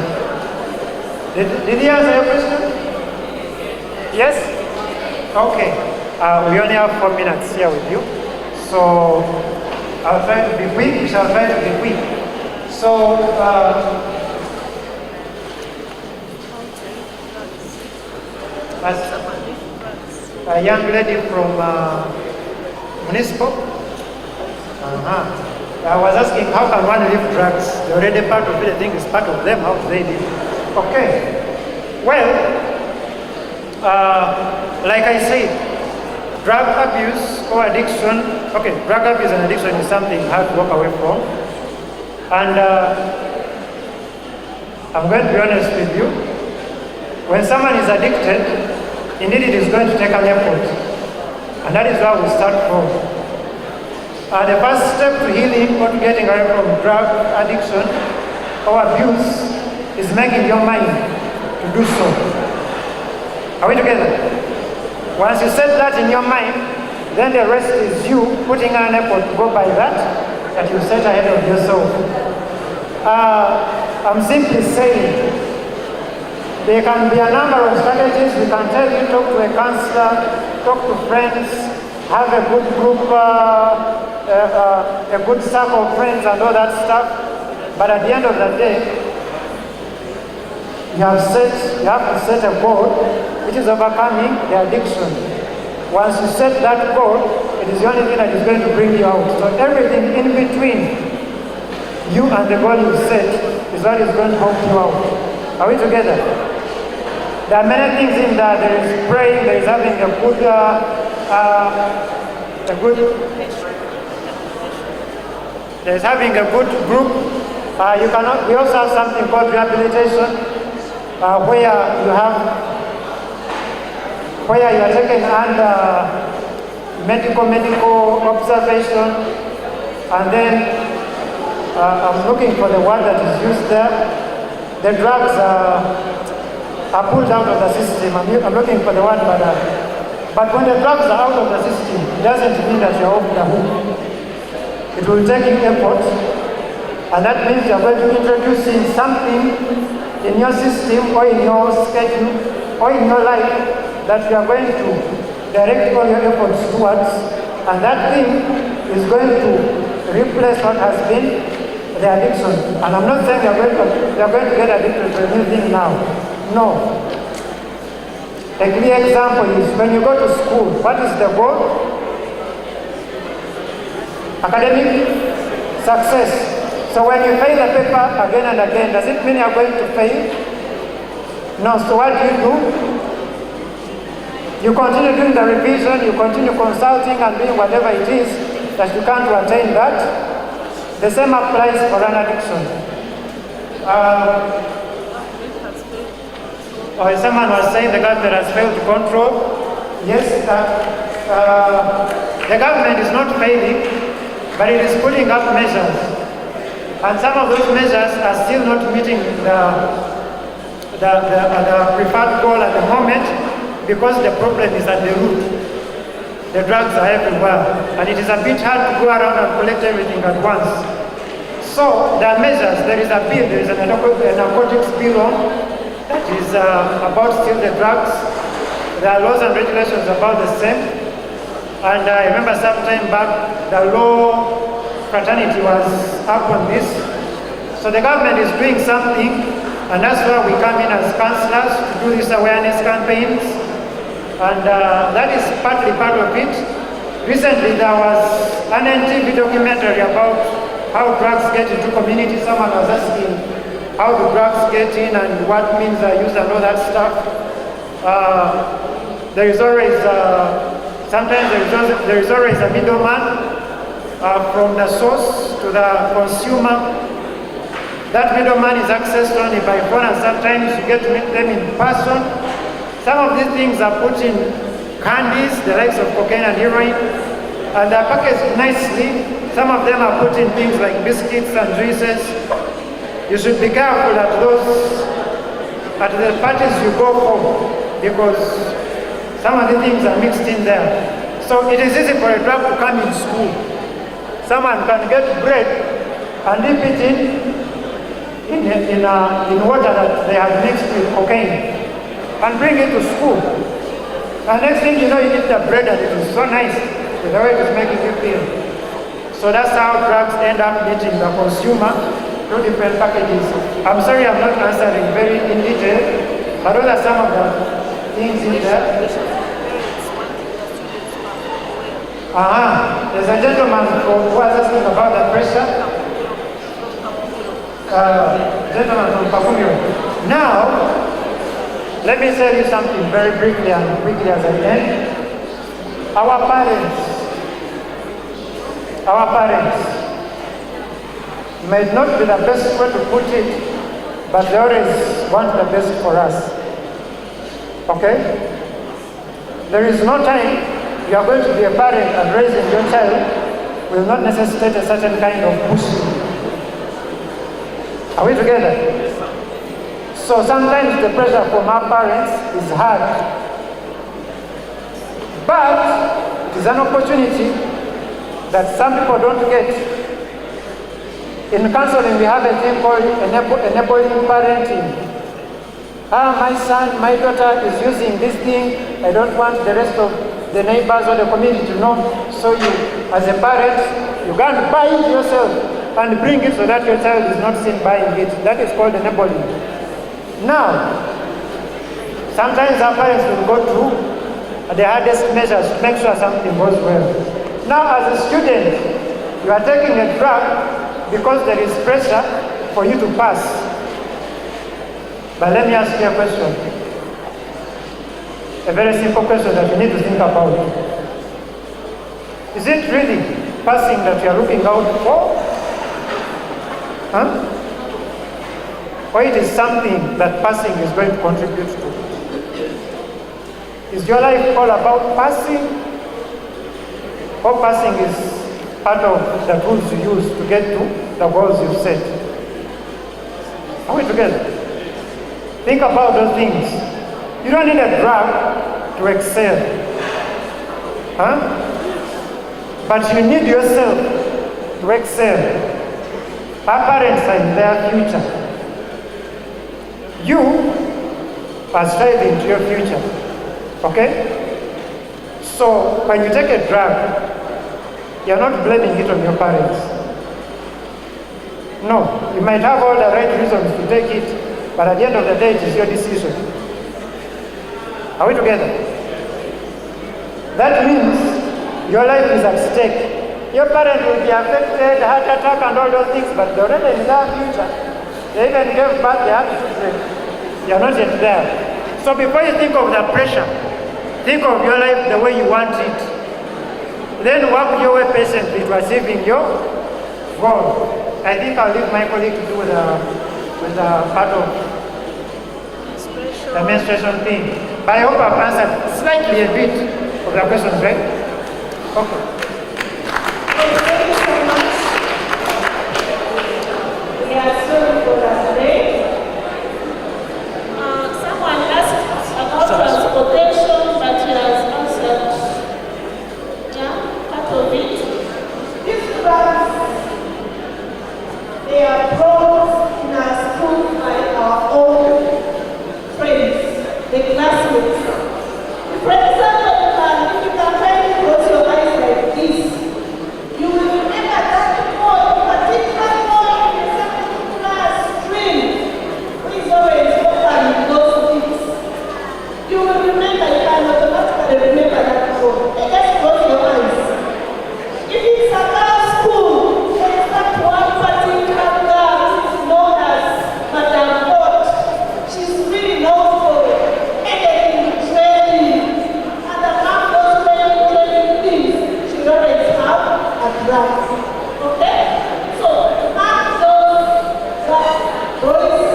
Did he answer your question? Yes? Okay. We only have 4 minutes here with you. So I'll try to be quick. We shall try to be quick. So as a young lady from municipal, I was asking how can one leave drugs? They're already part of it. I think it's part of them. How do they live? Okay. Well, like I said, drug abuse or addiction. Okay, drug abuse and addiction is something hard to walk away from. And I'm going to be honest with you. When someone is addicted, indeed it is going to take an effort. And that is where we start from. The first step to healing or to getting away from drug addiction or abuse is making your mind to do so. Are we together? Once you set that in your mind, then the rest is you putting an effort to go by that you set ahead of yourself. I'm simply saying, there can be a number of strategies. We can tell you, talk to a counselor, talk to friends, have a good group, a good circle of friends and all that stuff. But at the end of the day, you have to set a goal, which is overcoming the addiction. Once you set that goal, it is the only thing that is going to bring you out. So everything in between you and the goal you set is what is going to help you out. Are we together? There are many things in there. There is praying, there is having a good, there is having a good group. We also have something called rehabilitation, where you have where you are taken under medical observation, and then I'm looking for the word that is used there. The drugs are pulled out of the system. I'm looking for the word, but when the drugs are out of the system, it doesn't mean that you're off the hook. It will take you effort, and that means you're going to introduce something in your system or in your schedule or in your life that you are going to direct all your efforts towards, and that thing is going to replace what has been the addiction. And I'm not saying you're going to get addicted to a new thing now. No. A clear example is when you go to school, what is the goal? Academic success. So when you fail a paper again and again, does it mean you're going to fail? No. So what do? You continue doing the revision, you continue consulting and doing whatever it is that you can't attain that. The same applies for an addiction. Or someone was saying the government has failed to control. Yes, the government is not failing, but it is putting up measures. And some of those measures are still not meeting the preferred goal at the moment, because the problem is at the root. The drugs are everywhere, and it is a bit hard to go around and collect everything at once. So there are measures. There is a bill, there is a narcotics bill on that is about still the drugs. There are laws and regulations about the same. And I remember some time back, the law fraternity was up on this. So the government is doing something, and that's where we come in as counselors to do these awareness campaigns. And that is partly part of it. Recently there was an NTV documentary about how drugs get into communities. Someone was asking how do drugs get in and what means are used and all that stuff. There is always sometimes there is always a middleman from the source to the consumer. That middleman is accessed only by phone, and sometimes you get to meet them in person. Some of these things are put in candies, the likes of cocaine and heroin, and they're packaged nicely. Some of them are put in things like biscuits and juices. You should be careful at the parties you go for, because some of the things are mixed in there. So it is easy for a drug to come in school. Someone can get bread and dip it in water that they have mixed with cocaine and bring it to school. And next thing you know, you eat the bread and it is so nice with the way it is making you feel. So that's how drugs end up meeting the consumer through different packages. I'm sorry I'm not answering very in detail, but those are some of the things in there. There's a gentleman who was asking about the pressure. Gentleman from Pakumiro. Now, let me tell you something very briefly and quickly as I can. Our parents may not be the best way to put it, but they always want the best for us. Okay? There is no time you are going to be a parent and raising your child will not necessitate a certain kind of pushing. Are we together? So sometimes the pressure from our parents is hard. But it is an opportunity that some people don't get. In counseling, we have a thing called enabling parenting. My son, my daughter is using this thing. I don't want the rest of the neighbors or the community to know. So you, as a parent, you can't buy it yourself and bring it so that your child is not seen buying it. That is called enabling. Now, sometimes our parents will go through the hardest measures to make sure something goes well. Now, as a student, you are taking a drug because there is pressure for you to pass. But let me ask you a question. A very simple question that you need to think about. Is it really passing that you are looking out for? Or it is something that passing is going to contribute to? Is your life all about passing? Or passing is part of the tools you use to get to the goals you've set? Are we together? Think about those things. You don't need a drug to excel. Huh? But you need yourself to excel. Our parents are in their future. You are striving to your future. Okay? So when you take a drug, you're not blaming it on your parents. No, you might have all the right reasons to take it, but at the end of the day, it is your decision. Are we together? That means your life is at stake. Your parents will be affected, heart attack and all those things, but they're already in their future. They even gave birth, they have children. You're not yet there. So before you think of the pressure, think of your life the way you want it. Then work your way patiently to achieving your goal. I think I'll leave my colleague to do with the part of the menstruation thing. But I hope I've answered slightly a bit of the questions, right? Okay. Thank you so much. We are sorry for that today. Someone asked about transportation, but he has answered. Yeah, part of it. These drugs, they are brought in our school by our own friends, the classmates. For example, if you can try to close your eyes like this, you will remember that boy, particular boy in the second class stream, who is always open those things. You will remember, you can automatically remember that boy. Just close your eyes. If it's a girl's school, there is that one particular girl who is known as Madam Bot. She's really known for anything training. And among those training things, she always have a drug. Okay? So, among those boys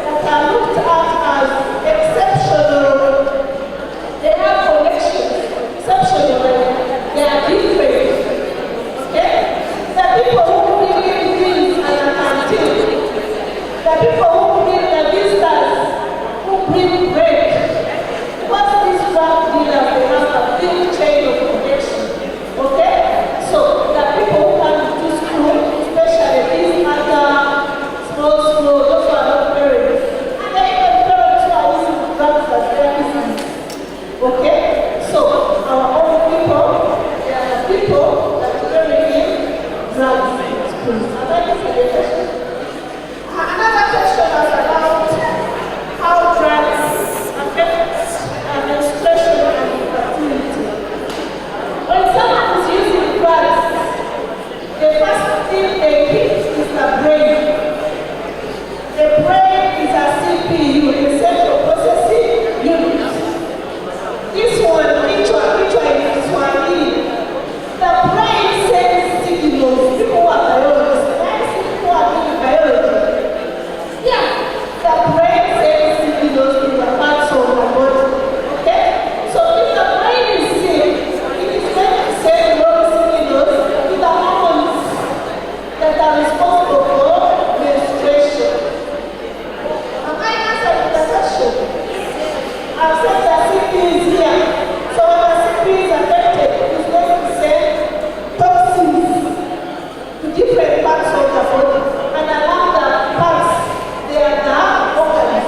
that are looked at as exceptional, they have connections. Exceptional, they are different. Okay? The people who bring in things and a canteen, the people who bring the visitors, who bring bread. Because these drug dealers, they have a big chain of connection. Okay? So the people who come to school, especially these other small schools, those who are not parents, and they even parents who are using drugs as their business. Okay? So our own people, they are the people that bring in drugs in schools. Have I answered the question? Another question was about how drugs affect menstruation and infertility. When someone is using drugs, the first thing they hit is the brain. The brain is a CPU, the central processing unit. This one, which one is Swahili? The brain sends signals. People who are biologists, I see people who are doing biology. Yeah, the brain sends signals to the parts of the body. Okay? So if the brain is sick, it is going to send those signals to the hormones that are responsible for menstruation. Am I answering the question? I've said the CPU is here. So when the CPU is affected, it is going to send toxins to different parts of the body. And along the parts, there are the organs,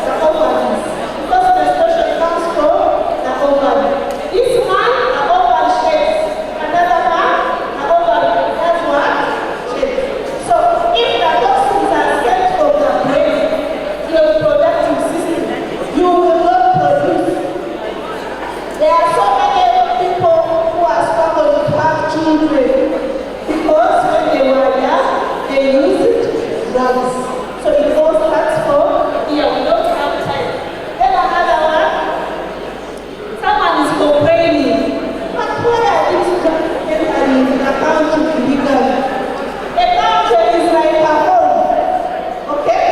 because menstruation comes from the ovary. This one, the ovary sheds. Another one, the ovary has what? Sheds. So if the toxins are sent from the brain, your reproductive system, you will not produce. There are so many people who are struggling to have children because when they were young, they used drugs. So it all starts from here. We don't have time. Then another one, someone is complaining. But why are these drugs entering in the country illegally? A country is like a home. Okay?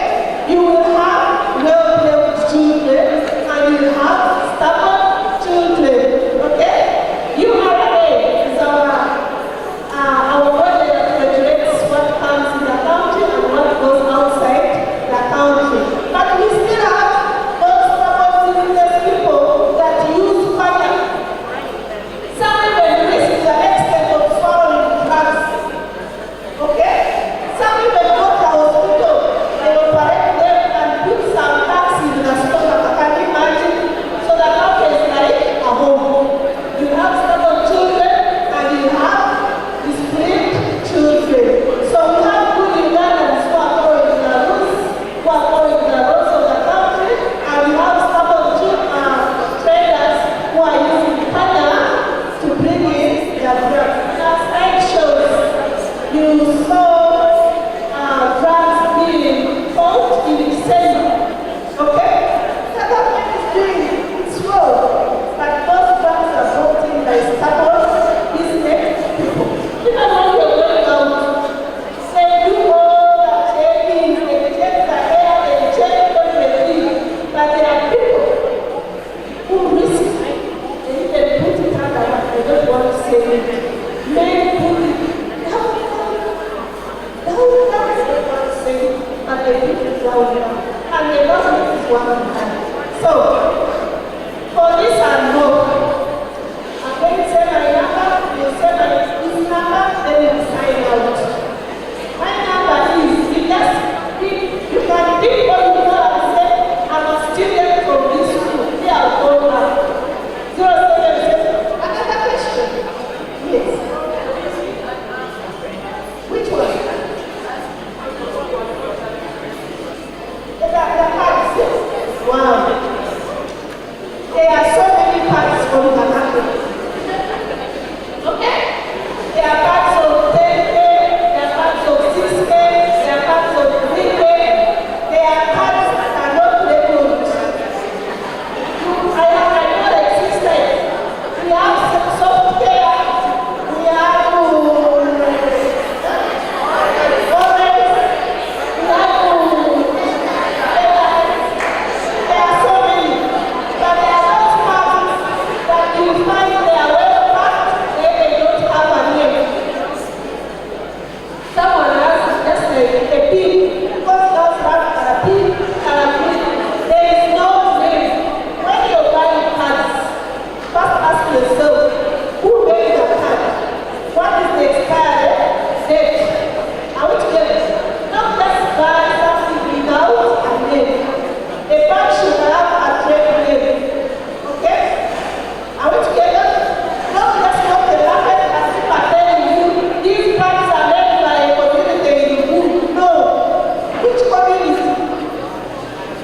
You will have well-built children and you will have stubborn children. yourself. Who made the card? What is the expiry date? Are we together? Not just buy something without a name. A bank should have a trade name. Okay? Are we together? Not just what the market as if I'm telling you, these banks are made by a community in the group. No. Which community?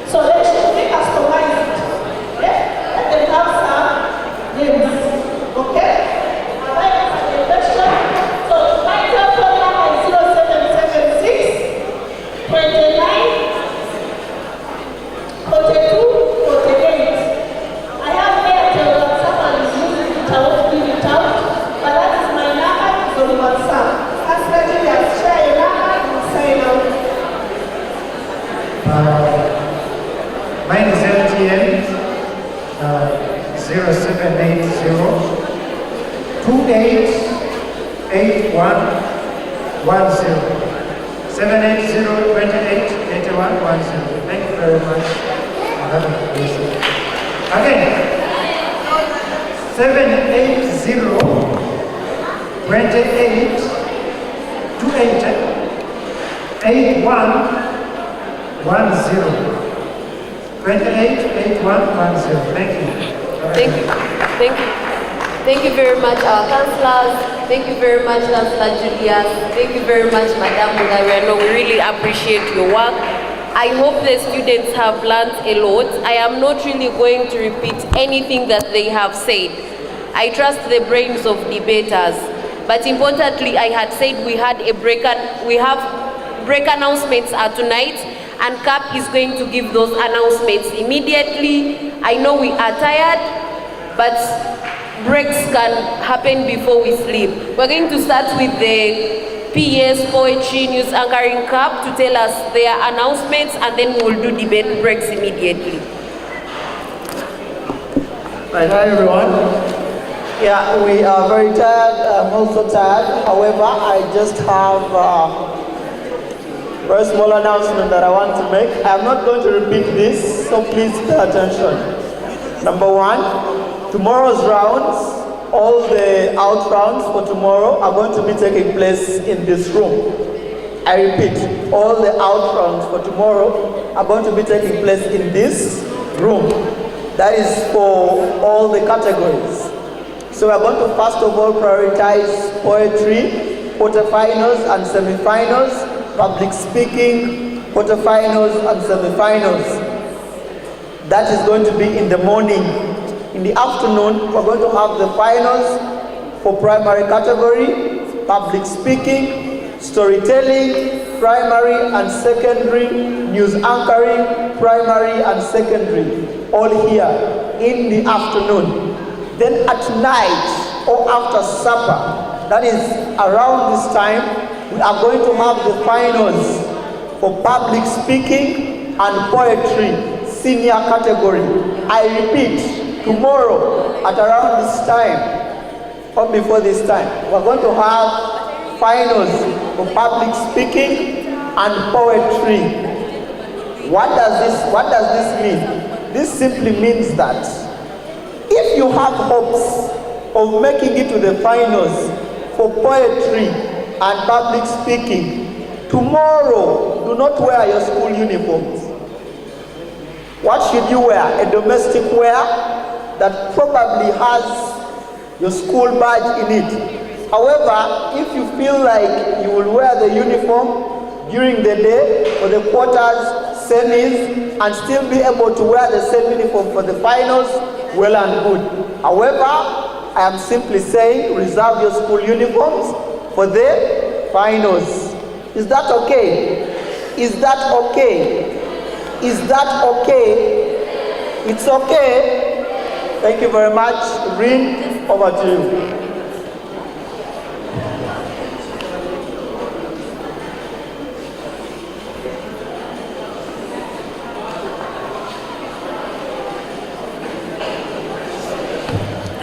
So they should be customized. Yeah? Let them have some names. Okay? Have I answered the question? So my telephone number is 0776 29 42 48. I have Airtel that someone is using it, I won't give it out, but that is my number, it's on WhatsApp. Ask Nigeria, share your number and sign out. Mine is MTN 0780 288110 780-288110. Thank you very much. Again, 780-288110. 288110. Thank you. Thank you. Thank you. Thank you very much, our councillors. Thank you very much, Councillor Julius. Thank you very much, Madam Mugariano. We really appreciate your work. I hope the students have learned a lot. I am not really going to repeat anything that they have said. I trust the brains of debaters. But importantly, I had said we have break announcements tonight, and CAP is going to give those announcements immediately. I know we are tired, but breaks can happen before we sleep. We're going to start with the PS Poetry News Anchoring CAP to tell us their announcements, and then we will do debate breaks immediately. Right, hi everyone. Yeah, we are very tired. I'm also tired. However, I just have very small announcement that I want to make. I'm not going to repeat this, so please pay attention. Number one, tomorrow's rounds, all the out rounds for tomorrow are going to be taking place in this room. I repeat, all the out rounds for tomorrow are going to be taking place in this room. That is for all the categories. So we're going to first of all prioritize poetry, quarterfinals and semifinals, public speaking, quarterfinals and semifinals. That is going to be in the morning. In the afternoon, we're going to have the finals for primary category, public speaking, storytelling, primary and secondary, news anchoring, primary and secondary, all here in the afternoon. Then at night or after supper, that is around this time, we are going to have the finals for public speaking and poetry, senior category. I repeat, tomorrow at around this time, or before this time, we're going to have finals for public speaking and poetry. What does this mean? This simply means that if you have hopes of making it to the finals for poetry and public speaking, tomorrow do not wear your school uniforms. What should you wear? A domestic wear that probably has your school badge in it. However, if you feel like you will wear the uniform during the day for the quarters, semis, and still be able to wear the same uniform for the finals, well and good. However, I am simply saying reserve your school uniforms for the finals. Is that okay? Is that okay? Is that okay? It's okay. Thank you very much. Rin, over to you.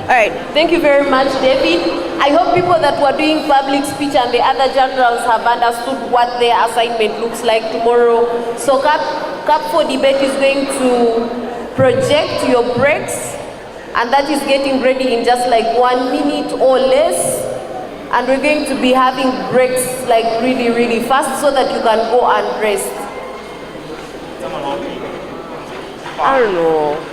All right, thank you very much, David. I hope people that were doing public speech and the other generals have understood what their assignment looks like tomorrow. So CAP for debate is going to project your breaks and that is getting ready in just like 1 minute or less. And we're going to be having breaks like really, really fast so that you can go and rest. I don't know.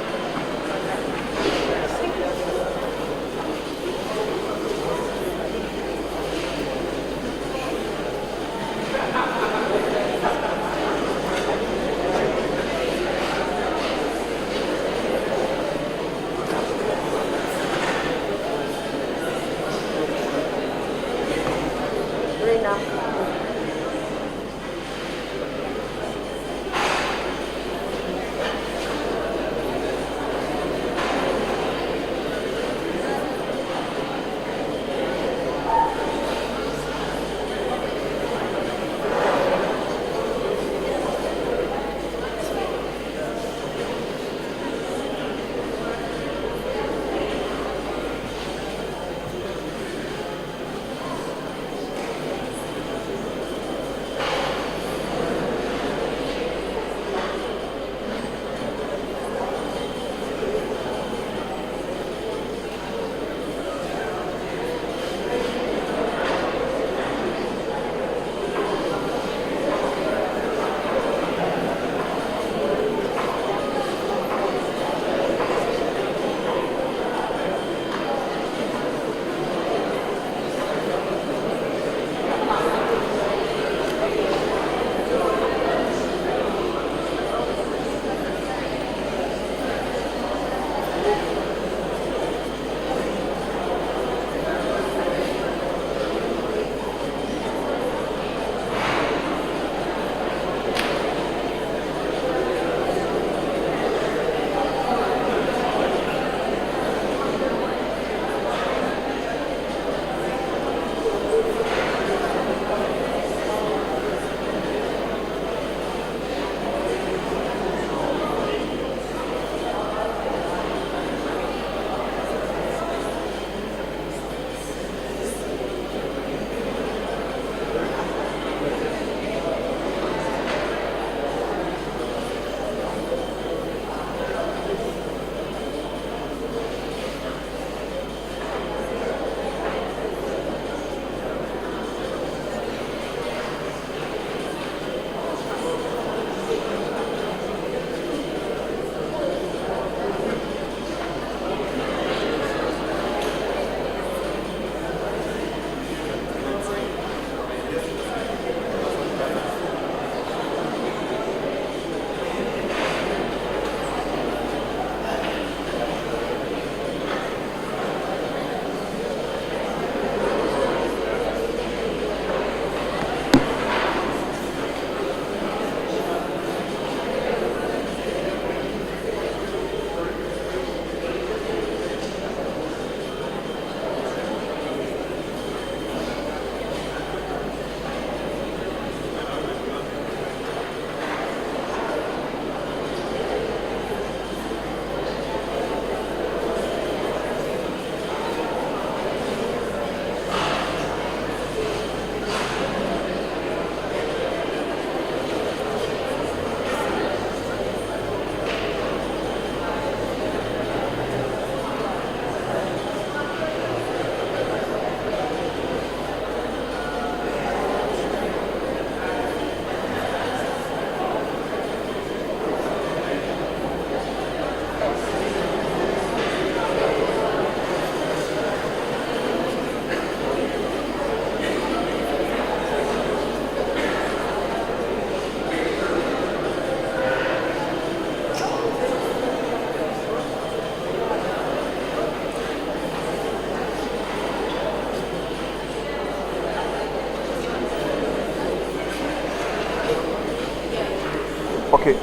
Okay.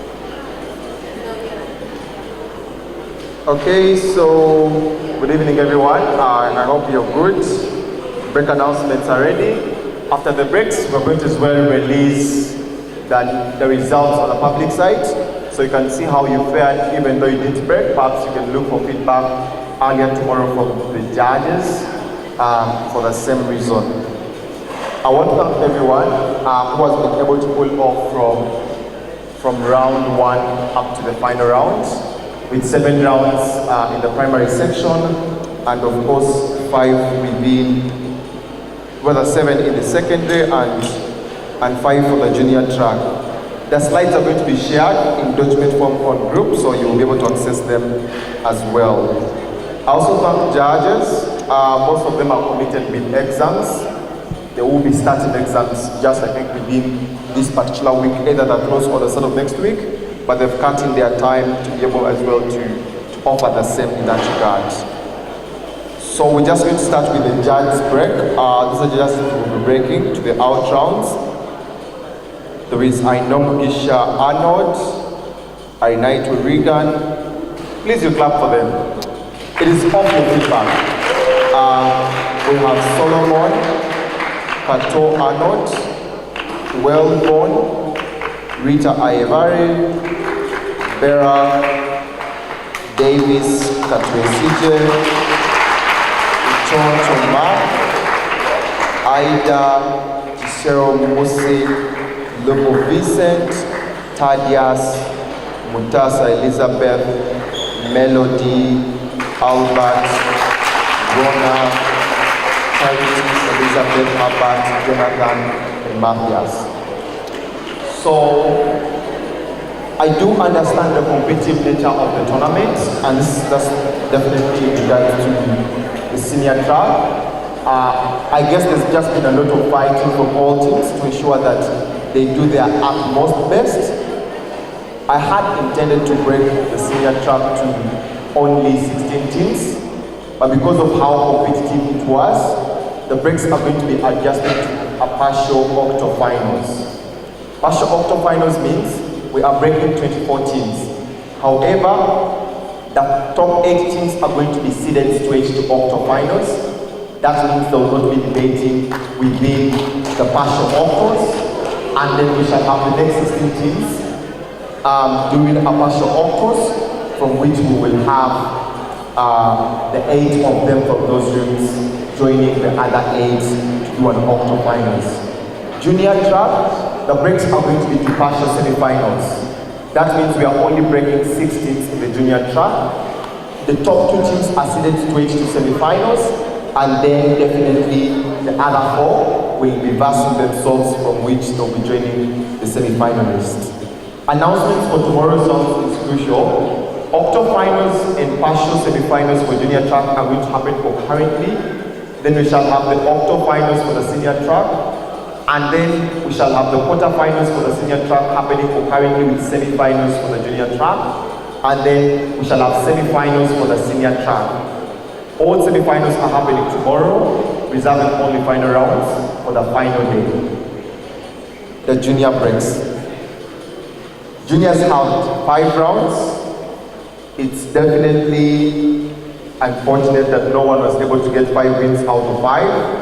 Okay, so good evening everyone. I hope you're good. Break announcements are ready. After the breaks, we're going to as well release the results on the public site. So you can see how you fared even though you didn't break. Perhaps you can look for feedback earlier tomorrow from the judges for the same reason. I want to thank everyone who has been able to pull off from round 1 up to the final round. with 7 rounds in the primary section, and of course 5 within, whether 7 in the secondary and 5 for the junior track. The slides are going to be shared in document form on group, so you will be able to access them as well. I also thank judges. Most of them are committed with exams. They will be starting exams just, I think, within this particular week, either the close or the start of next week, but they've cut in their time to be able as well to offer the same in that regard. So we're just going to start with the judges break. These are judges who will be breaking to the out rounds. There is Ainom Gisha Arnold, Ainaito Regan. Please you clap for them. It is all your feedback. We have Solomon, Kato Arnold, Wellborn, Rita Ayevari, Vera, Davis Katwesije, John Choma, Aida, Giselle Musi, Lobo Vincent, Thaddeus, Mutasa Elizabeth, Melody, Albert, Rona, Charity, Elizabeth, Albert, Jonathan, and Matthias. So, I do understand the competitive nature of the tournament, and this is definitely regards to the senior track. I guess there's just been a lot of fighting from all teams to ensure that they do their utmost best. I had intended to break the senior track to only 16 teams, but because of how competitive it was, the breaks are going to be adjusted to a partial octofinals. Partial octofinals means we are breaking 24 teams. However, the top 8 teams are going to be seeded straight to octofinals. That means they will not be debating within the partial octos, and then we shall have the next 16 teams doing a partial octos, from which we will have the 8 of them from those rooms joining the other 8 to do an octofinals. Junior track, the breaks are going to be to partial semifinals. That means we are only breaking 6 teams in the junior track. The top 2 teams are seeded straight to semifinals, and then definitely the other 4 will be versing themselves, from which they'll be joining the semifinalists. Announcements for tomorrow's round is crucial. Octofinals and partial semifinals for junior track are going to happen concurrently. Then we shall have the octofinals for the senior track, and then we shall have the quarterfinals for the senior track happening concurrently with semifinals for the junior track, and then we shall have semifinals for the senior track. All semifinals are happening tomorrow, reserving only final rounds for the final day. The junior breaks. Juniors have 5 rounds. It's definitely unfortunate that no one was able to get 5 wins out of 5.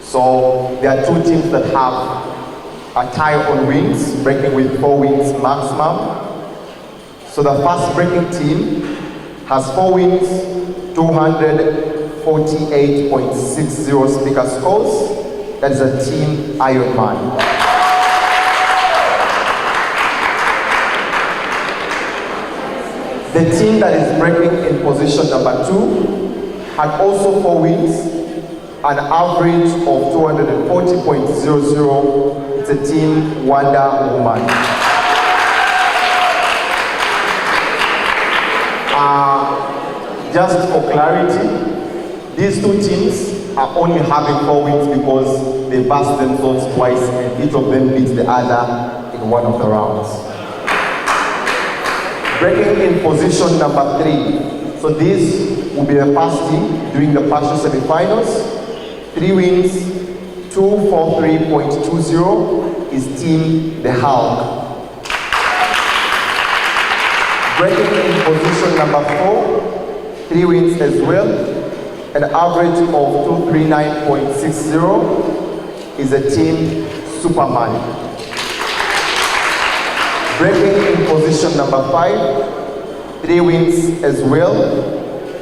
So there are 2 teams that have a tie on wins, breaking with 4 wins maximum. So the first breaking team has 4 wins, 248.60 speaker scores. That is a team Ironman. The team that is breaking in position number 2 had also 4 wins, an average of 240.00. It's a team Wonder Woman. Just for clarity, these 2 teams are only having 4 wins because they versed themselves twice and each of them beats the other in one of the rounds. Breaking in position number 3. So this will be the first team doing the partial semifinals. 3 wins, 243.20 is team The Hulk. Breaking in position number 4, 3 wins as well, an average of 239.60 is a team Superman. Breaking in position number 5, 3 wins as well,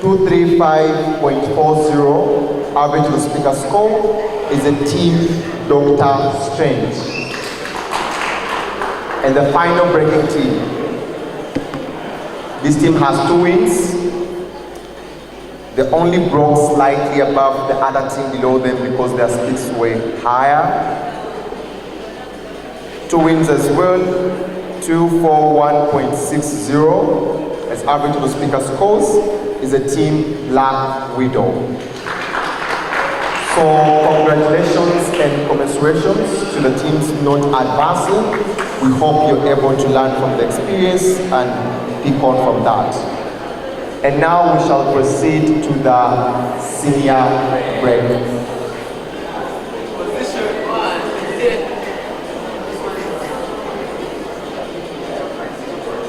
235.40 average to speaker score is a team Doctor Strange. And the final breaking team, This team has 2 wins. They only broke slightly above the other team below them because their splits were higher. 2 wins as well. 241.60 as average total speaker scores is a team Black Widow. So congratulations and commiserations to the teams not advancing. We hope you're able to learn from the experience and pick on from that. And now we shall proceed to the senior break.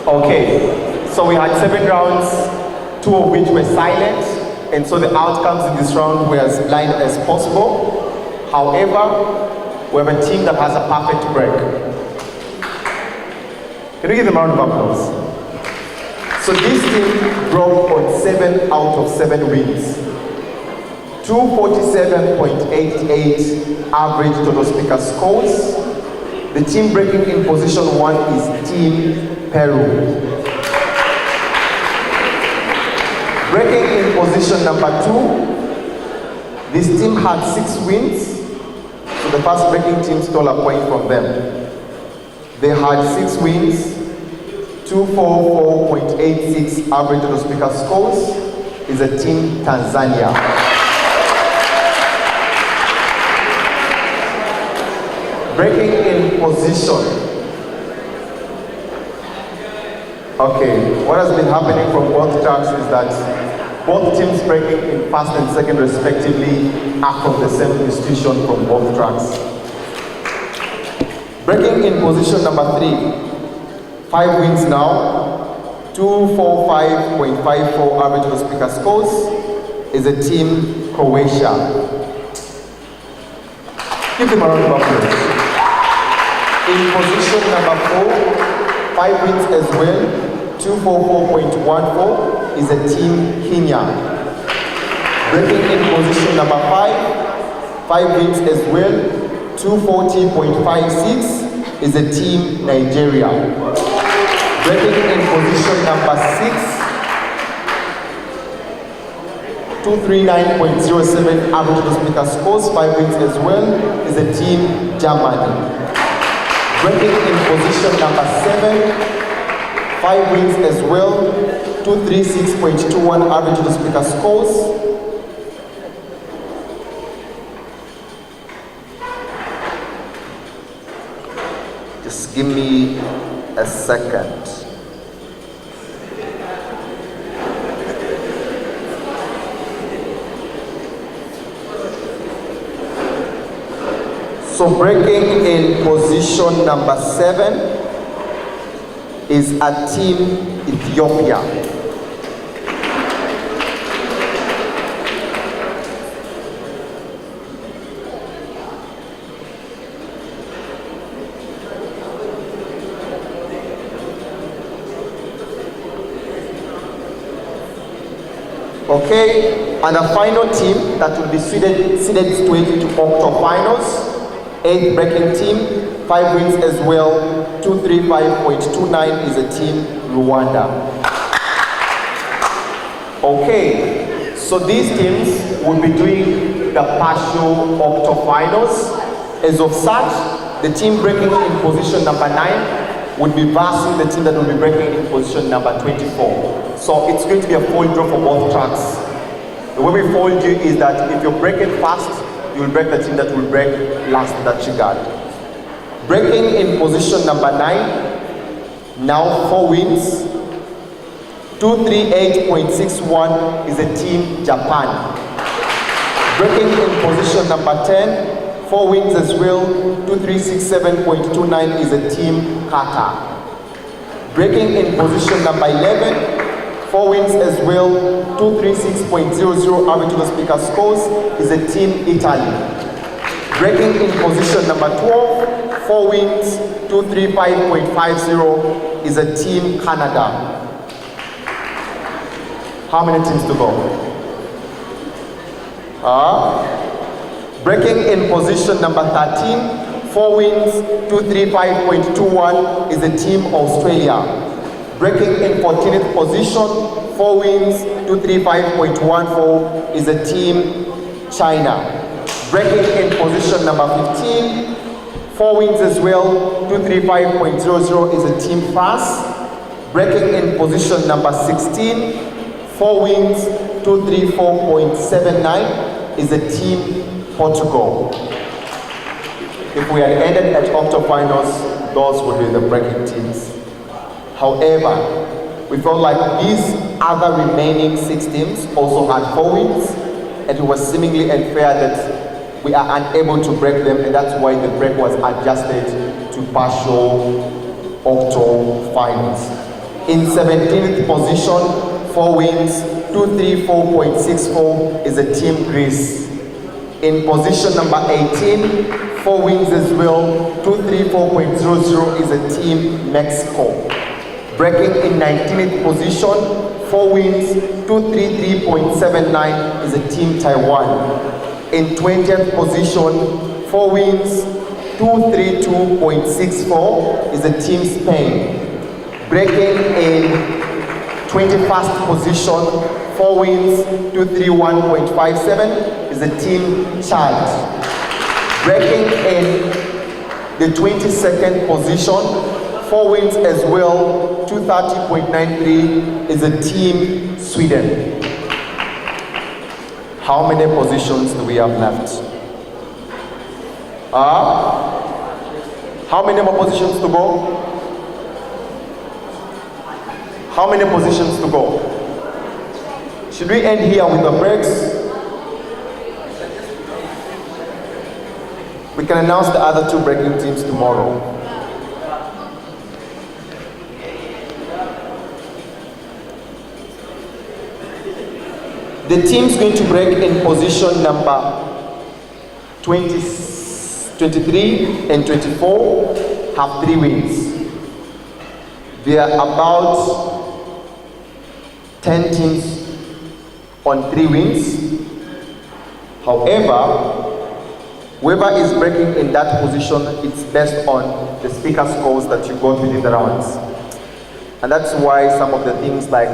Okay, so we had 7 rounds, 2 of which were silent, and so the outcomes in this round were as blind as possible. However, we have a team that has a perfect break. Can we give them a round of applause? So this team broke on 7 out of 7 wins. 247.88 average total speaker scores. The team breaking in position 1 is Team Peru. Breaking in position number 2, this team had 6 wins, so the first breaking team stole a point from them. They had 6 wins, 244.86 average total speaker scores, is a team Tanzania. Breaking in position. Okay, what has been happening from both tracks is that both teams breaking in first and second respectively are from the same institution from both tracks. Breaking in position number 3, 5 wins now, 245.54 average total speaker scores, is a team Croatia. Give them a round of applause. In position number 4, 5 wins as well, 244.14 is a team Kenya. Breaking in position number 5 wins as well, 240.56 is a team Nigeria. Breaking in position number 6, 239.07 average total speaker scores, 5 wins as well, is a team Germany. Breaking in position number 7, 5 wins as well, 236.21 average total speaker scores. Just give me a second. So breaking in position number 7 is a team Ethiopia. Okay, and the final team that will be seeded straight to quarterfinals. 8th breaking team, 5 wins as well, 235.29 is a team Rwanda. Okay, so these teams will be doing the partial octofinals. As of such, the team breaking in position number 9 would be versing the team that will be breaking in position number 24. So it's going to be a fold draw for both tracks. The way we fold you is that if you're breaking fast, you will break the team that will break last that you got. Breaking in position number 9, now 4 wins, 238.61 is a team Japan. Breaking in position number 10, 4 wins as well, 2367.29 is a team Qatar. Breaking in position number 11, 4 wins as well, 236.00 average total speaker scores is a team Italy. Breaking in position number 12, 4 wins, 235.50 is a team Canada. How many teams to go? Breaking in position number 13, 4 wins, 235.21 is a team Australia. Breaking in 14th position, 4 wins, 235.14 is a team China. Breaking in position number 15, 4 wins as well, 235.00 is a team France. Breaking in position number 16, 4 wins, 234.79 is a team Portugal. If we had ended at octofinals, those would be the breaking teams. However, we felt like these other remaining 6 teams also had 4 wins, and it was seemingly unfair that we are unable to break them, and that's why the break was adjusted to partial octo finals. In 17th position, 4 wins, 234.64 is a team Greece. In position number 18, 4 wins as well, 234.00 is a team Mexico. Breaking in 19th position, 4 wins, 233.79 is a team Taiwan. In 20th position, 4 wins, 232.64 is a team Spain. Breaking in 21st position, 4 wins, 231.57 is a team Chad. Breaking in the 22nd position, 4 wins as well, 230.93 is a team Sweden. How many positions do we have left? How many more positions to go? How many positions to go? Should we end here with the breaks? We can announce the other 2 breaking teams tomorrow. The teams going to break in position number 20, 23 and 24 have 3 wins. There are about 10 teams on 3 wins. However, whoever is breaking in that position, it's based on the speaker scores that you got within the rounds. And that's why some of the things like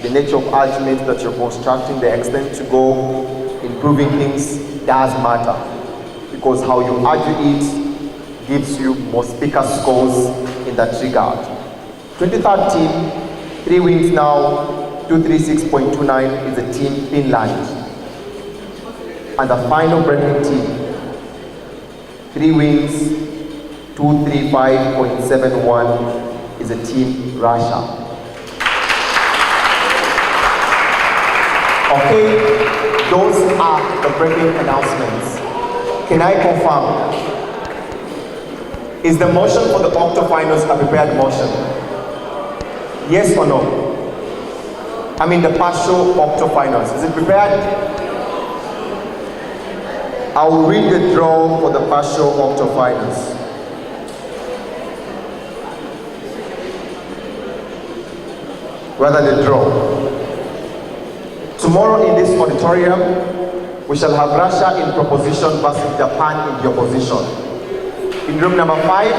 the nature of arguments that you're constructing, the extent to go, improving things, does matter. Because how you argue it gives you more speaker scores in that regard. 23rd team, 3 wins now, 236.29 is the team Finland. And the final breaking team, 3 wins, 235.71 is a team Russia. Okay, those are the breaking announcements. Can I confirm? Is the motion for the octofinals a prepared motion? Yes or no? I mean the partial octofinals. Is it prepared? I will read the draw for the partial octofinals. Rather the draw. Tomorrow in this auditorium, we shall have Russia in proposition versus Japan in the opposition. In room number 5,